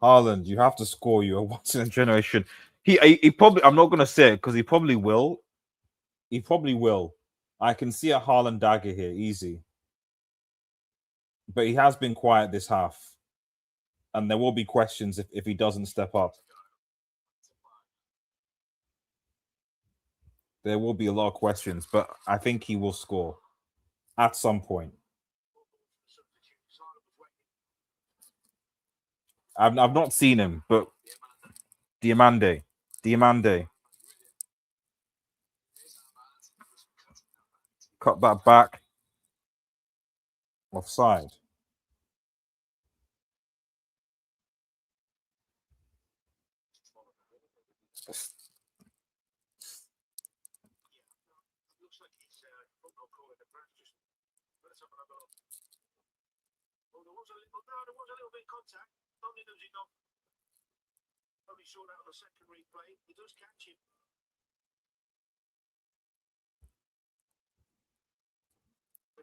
Speaker 1: Haaland, you have to score. You're once in a generation. He probably. I'm not gonna say it because he probably will. He probably will. I can see a Haaland dagger here, easy. But he has been quiet this half, and there will be questions if he doesn't step up. There will be a lot of questions, but I think he will score at some point. I've not seen him, but Diamande. Cut that back. Offside.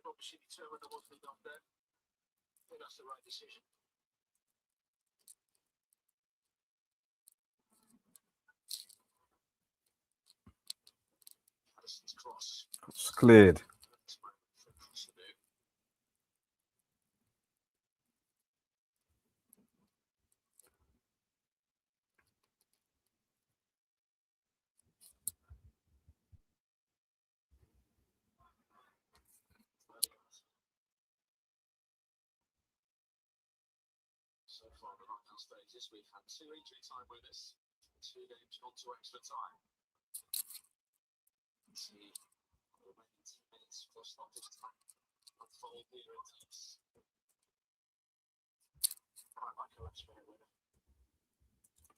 Speaker 1: Obviously determined there wasn't enough there. I think that's the right decision. It's cleared. So far, the knockout stages, we've had 2 injury time winners,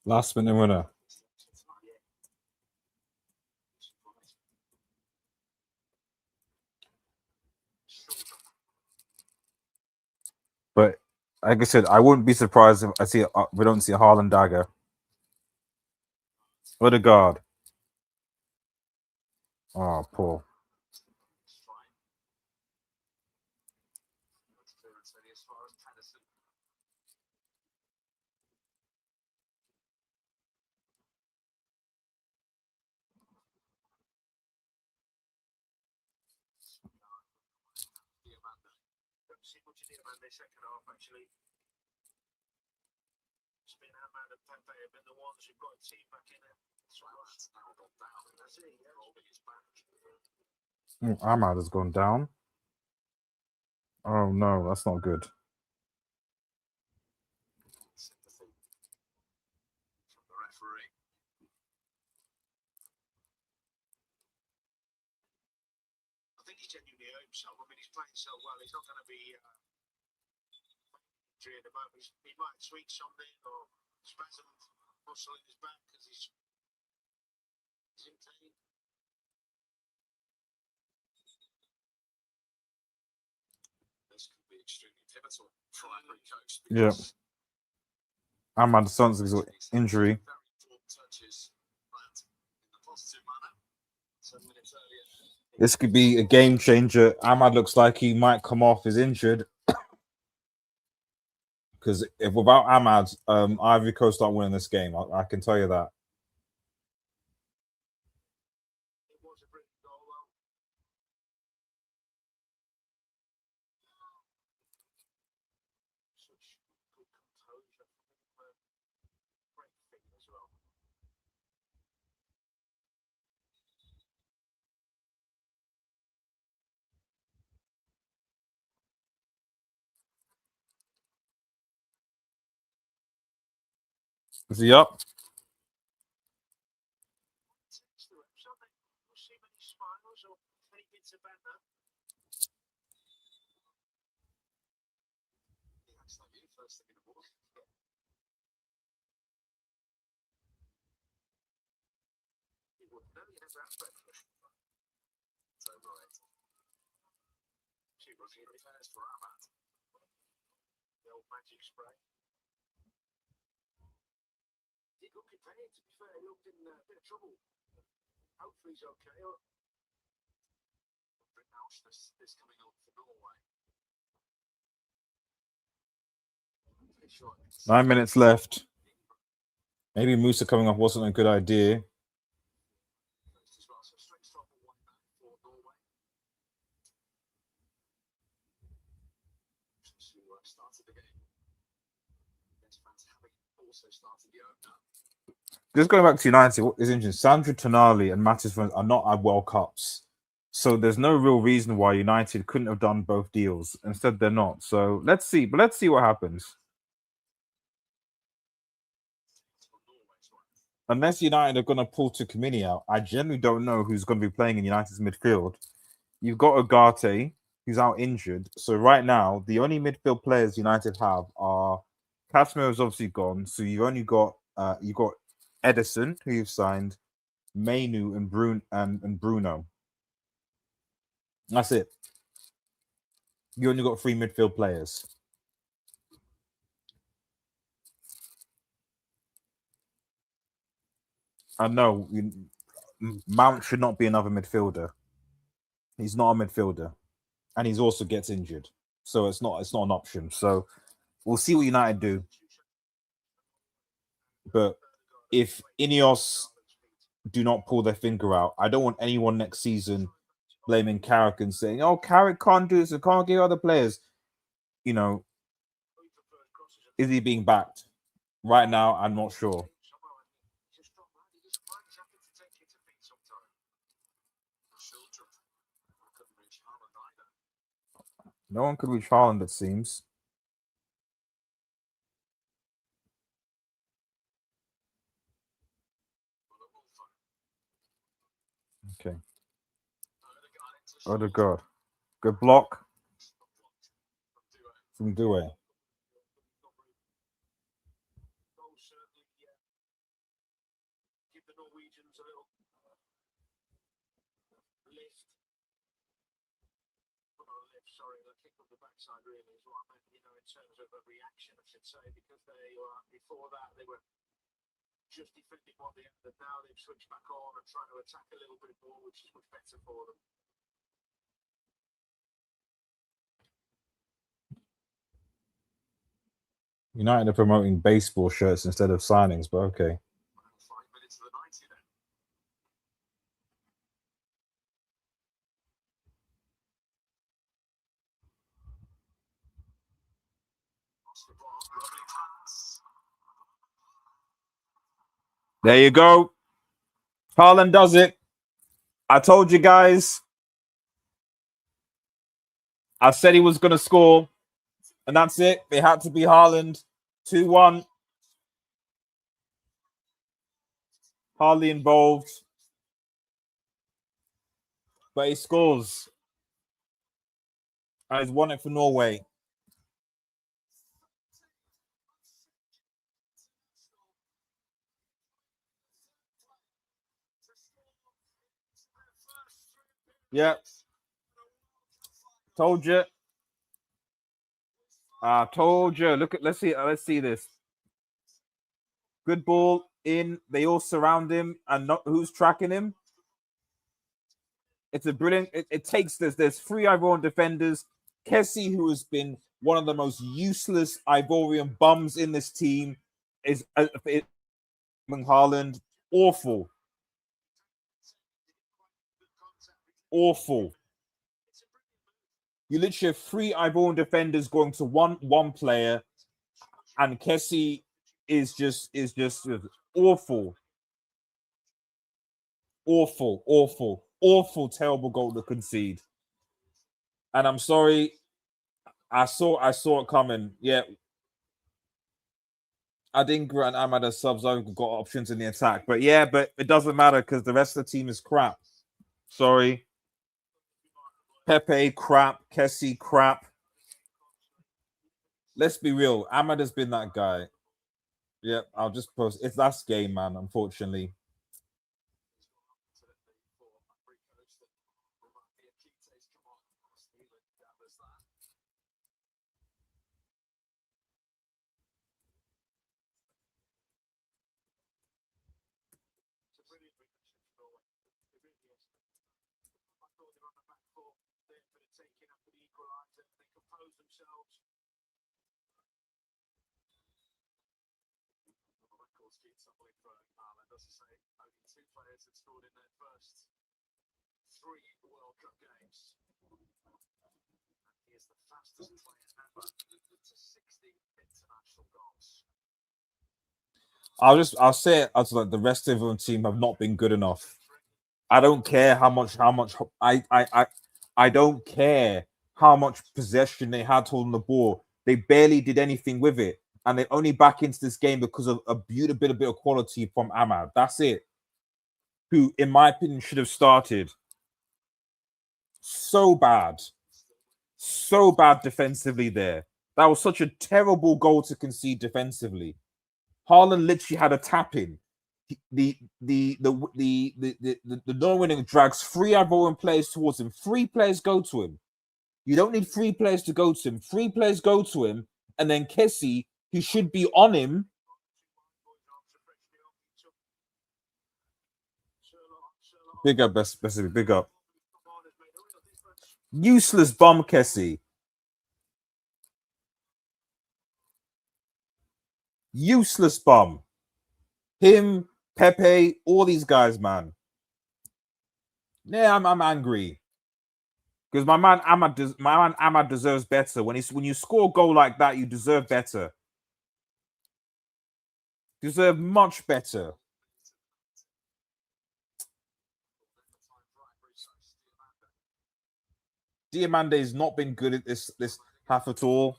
Speaker 1: Last minute winner. But like I said, I wouldn't be surprised if we don't see a Haaland dagger. What a guard. Oh, poor. Ahmad has gone down. Oh no, that's not good. Yeah. Ahmad sounds like he's got injury. This could be a game changer. Ahmad looks like he might come off as injured. Because if without Ahmad, Ivory Coast aren't winning this game. I can tell you that. Is he up? Nine minutes left. Maybe Musa coming off wasn't a good idea. Just going back to United, what is interesting, Sandro Tonali and Matis are not at World Cups. So there's no real reason why United couldn't have done both deals. Instead, they're not. So let's see. But let's see what happens. Unless United are going to pull Tukamini out, I generally don't know who's going to be playing in United's midfield. You've got Ugarte, who's out injured. So right now, the only midfield players United have are Casemiro's obviously gone. So you've only got Edison, who you've signed, Mainu and Bruno. That's it. You only got 3 midfield players. I know Mount should not be another midfielder. He's not a midfielder, and he's also gets injured, so it's not an option. So we'll see what United do. But if Ineos do not pull their finger out, I don't want anyone next season blaming Carrick and saying, "Oh, Carrick can't do this. It can't give other players." You know, is he being backed? Right now, I'm not sure. No one could reach Haaland, it seems. Okay. Oh, the God. Good block from Due. United are promoting baseball shirts instead of signings, but okay. There you go. Haaland does it. I told you guys. I said he was going to score, and that's it. It had to be Haaland. 2-1. Hardly involved, but he scores. And he's won it for Norway. Yeah. Told you. I told you. Look at let's see this. Good ball in. They all surround him, and not who's tracking him. It's a brilliant. It takes this. There's 3 Ivorian defenders. Kessie, who has been one of the most useless Ivorian bums in this team, is Haaland. Awful. Awful. You literally have 3 Ivorian defenders going to one player, and Kessie is just awful. Awful, terrible goal to concede. And I'm sorry, I saw it coming. Yeah. Adingra and Ahmad as subs got options in the attack. But yeah, but it doesn't matter because the rest of the team is crap. Sorry. Pepe, crap. Kessie, crap. Let's be real. Ahmad has been that guy. Yeah, I'll just post. It's last game, man, unfortunately. I'll say it as like the rest of the team have not been good enough. I don't care how much I don't care how much possession they had holding the ball. They barely did anything with it. And they only back into this game because of a bit of quality from Ahmad. That's it. Who, in my opinion, should have started. So bad defensively there. That was such a terrible goal to concede defensively. Haaland literally had a tap in. The Norway drags 3 Ivorian players towards him. 3 players go to him. You don't need 3 players to go to him. 3 players go to him, and then Kessie, who should be on him. Big up, big up. Useless bum, Kessie. Useless bum. Him, Pepe, all these guys, man. Yeah, I'm angry. Because my man Ahmad deserves better. When you score a goal like that, you deserve better. Deserve much better. Diamande has not been good at this half at all.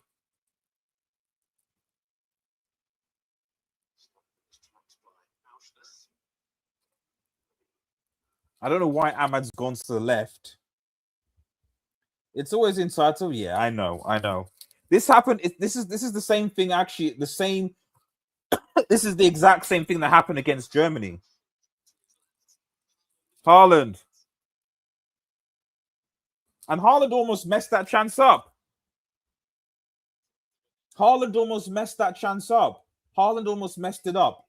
Speaker 1: I don't know why Ahmad's gone to the left. It's always entitled. Yeah, I know. This happened. This is the same thing. Actually, the same. This is the exact same thing that happened against Germany. Haaland. And Haaland almost messed that chance up. Haaland almost messed that chance up. Haaland almost messed it up.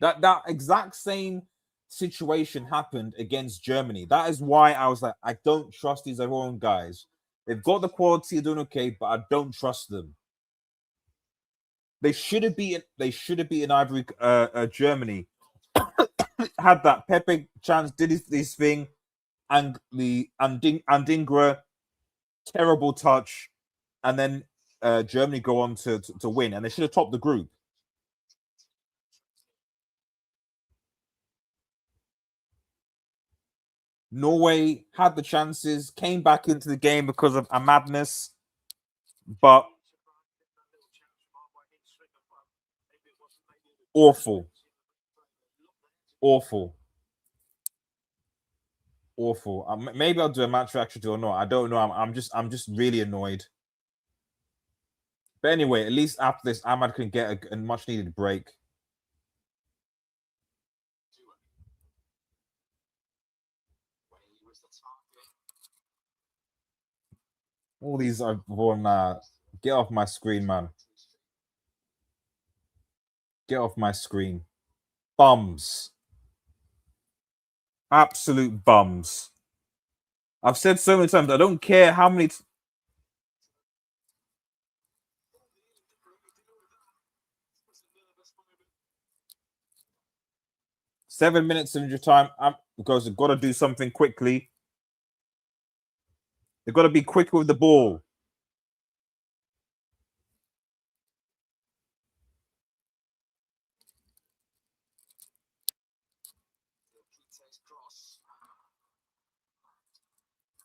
Speaker 1: That exact same situation happened against Germany. That is why I was like, I don't trust these Ivorian guys. They've got the quality, they're doing okay, but I don't trust them. They should have beaten. They should have beaten Ivory, Germany. Had that Pepe chance, did his thing, and the Andingra terrible touch, and then Germany go on to win, and they should have topped the group. Norway had the chances, came back into the game because of a madness, but awful. Maybe I'll do a match reaction or not. I don't know. I'm just really annoyed. But anyway, at least after this, Ahmad can get a much needed break. All these are born. Get off my screen, man. Get off my screen. Bums. Absolute bums. I've said so many times, I don't care how many. 7 minutes in your time because they've got to do something quickly. They've got to be quick with the ball.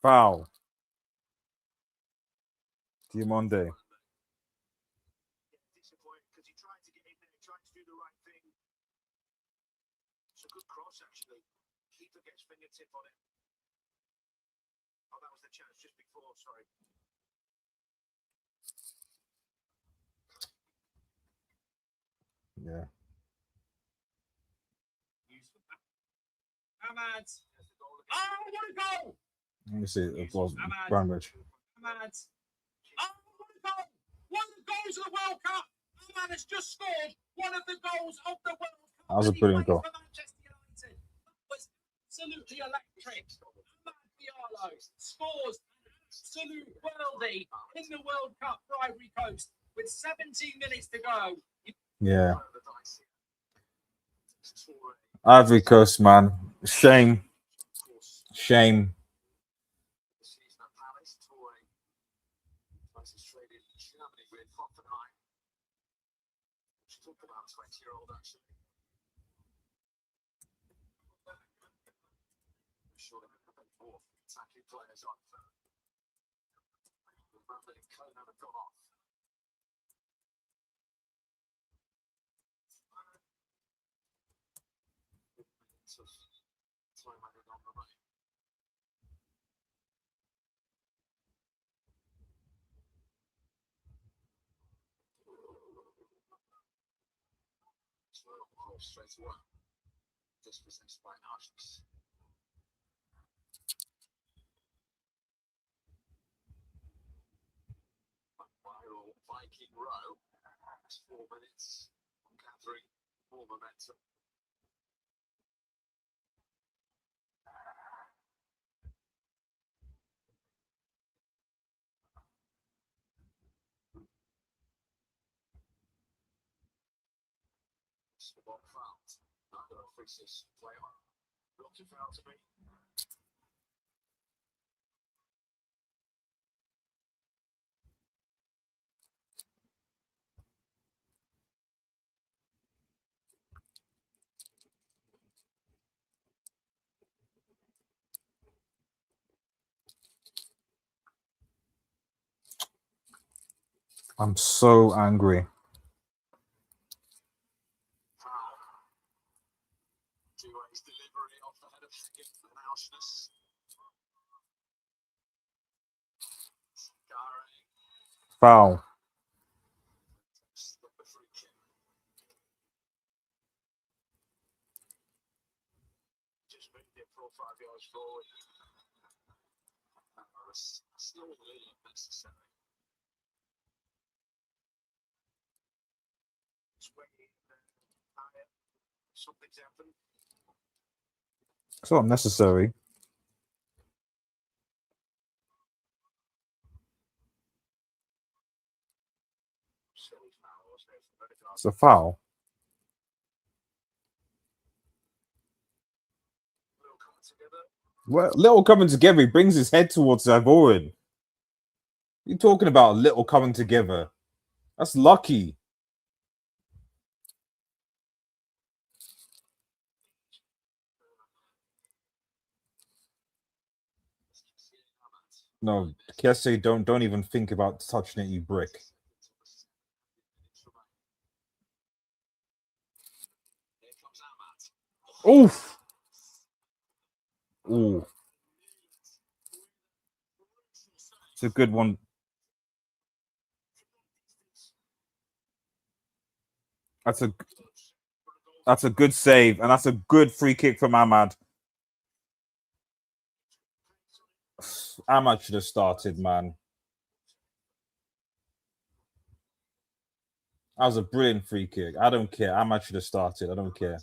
Speaker 1: Foul. Diamonde. It's a good cross, actually. Keeper gets fingertip on it. Oh, that was the chance just before, sorry. Yeah. Ahmad. Oh, what a goal! Let me see. It was Bramwich. Ahmad. Oh, what a goal! One of the goals of the World Cup. Ahmad has just scored one of the goals of the World Cup. That was a brilliant goal. That was absolutely electric. Ahmad Diallo scores an absolute worldie in the World Cup for Ivory Coast with 17 minutes to go. Yeah. Ivory Coast, man. Shame. Shame. Straight away. Dispossessed by Ashes. Viral Viking row. 4 minutes. Gathering more momentum. One fouled. Neither of Fritz's play on. Not to foul to me. I'm so angry. Foul. It's not necessary. It's a foul. Well, little coming together, he brings his head towards Ivorian. You're talking about little coming together. That's lucky. No, Kesse, don't even think about touching it, you brick. Oof. Ooh. It's a good one. That's a good save, and that's a good free kick from Ahmad. Ahmad should have started, man. That was a brilliant free kick. I don't care. Ahmad should have started. I don't care.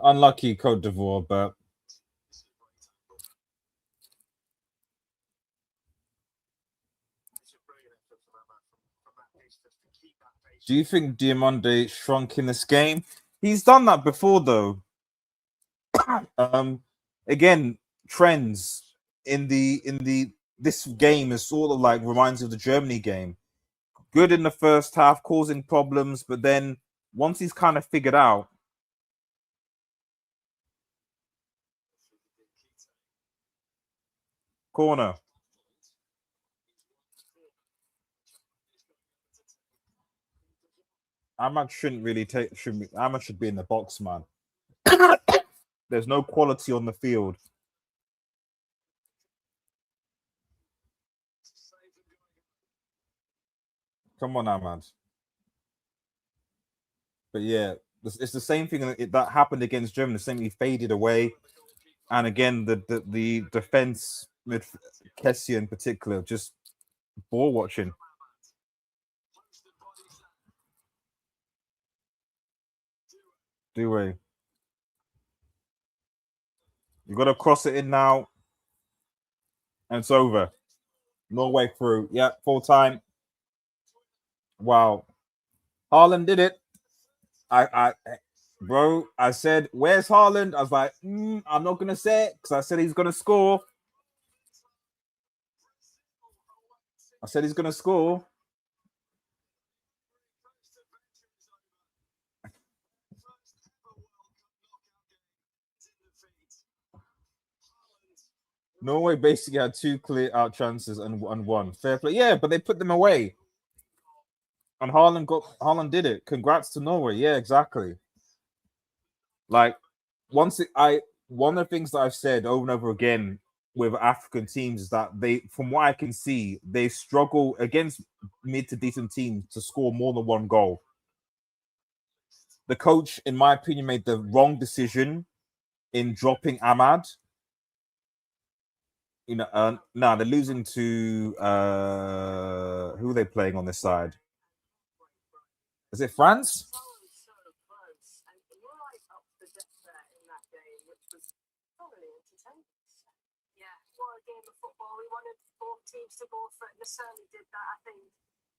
Speaker 1: Unlucky Côte d'Ivoire, but do you think Diamande shrunk in this game? He's done that before, though. Again, trends in this game is sort of like reminds you of the Germany game. Good in the first half, causing problems, but then once he's kind of figured out. Corner. Ahmad shouldn't really take. Ahmad should be in the box, man. There's no quality on the field. Come on, Ahmad. But yeah, it's the same thing that happened against Germany. The same thing, he faded away, and again the defense with Kessie in particular just ball watching. Do we? You got to cross it in now, and it's over. Norway through. Yeah, full time. Wow, Haaland did it. Bro, I said, "Where's Haaland?" I was like, "I'm not gonna say it because I said he's gonna score." I said he's gonna score. Norway basically had two clear out chances and one. Fair play. Yeah, but they put them away. And Haaland did it. Congrats to Norway. Yeah, exactly. Like one of the things that I've said over and over again with African teams is that they, from what I can see, they struggle against mid to decent teams to score more than one goal. The coach, in my opinion, made the wrong decision in dropping Ahmad. You know, no, they're losing to who are they playing on this side? Is it France? Teams to go for it, and they certainly did that. I think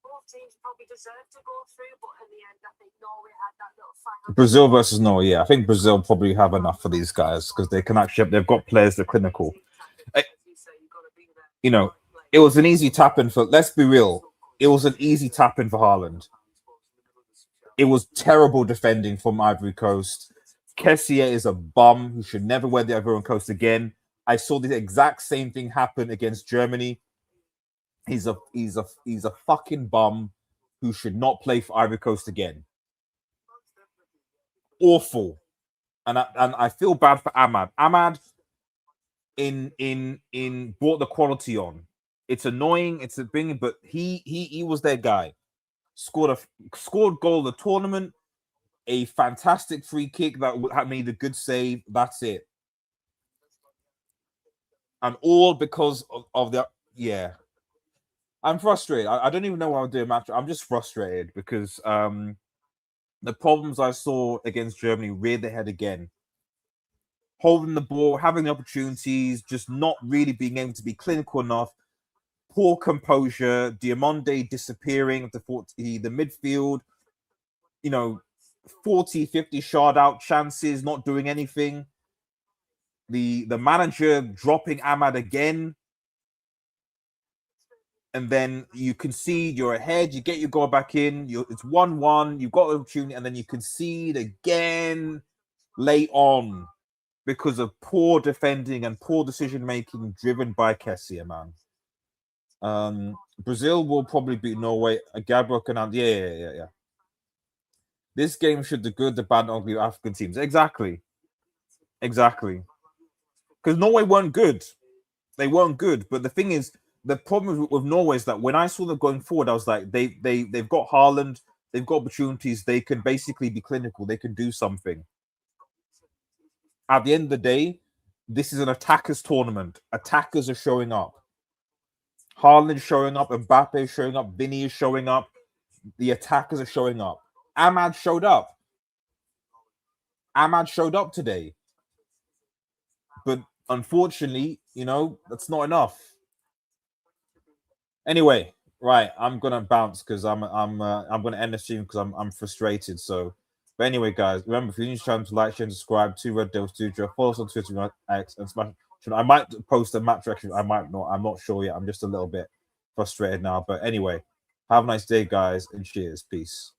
Speaker 1: both teams probably deserved to go through, but in the end, I think Norway had that little final. Brazil versus Norway, yeah. I think Brazil probably have enough for these guys because they can actually, they've got players that are clinical. You know, it was an easy tap in for, let's be real, it was an easy tap in for Haaland. It was terrible defending from Ivory Coast. Kessier is a bum who should never wear the Ivory Coast again. I saw the exact same thing happen against Germany. He's a fucking bum.
Speaker 2: who should not play for Ivory Coast again. Awful. And I feel bad for Ahmad. Ahmad in brought the quality on. It's annoying, it's a thing, but he was their guy. Scored goal of the tournament, a fantastic free kick that had made a good save. That's it. And all because of the I'm frustrated. I don't even know what I'll do a match. I'm just frustrated because the problems I saw against Germany reared their head again. Holding the ball, having opportunities, just not really being able to be clinical enough. Poor composure, Diamonde disappearing the midfield, 40, 50 shard out chances, not doing anything. The manager dropping Ahmad again. And then you concede, you're ahead, you get your goal back in, it's 1-1, you've got the opportunity, and then you concede again late on because of poor defending and poor decision-making driven by Kessie, man. Brazil will probably beat Norway. Gabriel can yeah. This game should the good, the bad, and ugly African teams. Exactly. Because Norway weren't good. They weren't good. But the thing is, the problem with Norway is that when I saw them going forward, I was like, they've got Haaland, they've got opportunities, they can basically be clinical, they can do something. At the end of the day, this is an attackers tournament. Attackers are showing up. Haaland is showing up, Mbappe is showing up, Vinny is showing up, the attackers are showing up. Ahmad showed up. Ahmad showed up today. But unfortunately, that's not enough. Anyway, right, I'm gonna bounce because I'm gonna end the stream because I'm frustrated. So, but anyway, guys, remember if you're new to the channel, to like, share, and subscribe to Red Devil Studio. Follow us on Twitter, X, and smash. I might post a match reaction. I might not. I'm not sure yet. I'm just a little bit frustrated now. But anyway, have a nice day, guys, and cheers. Peace.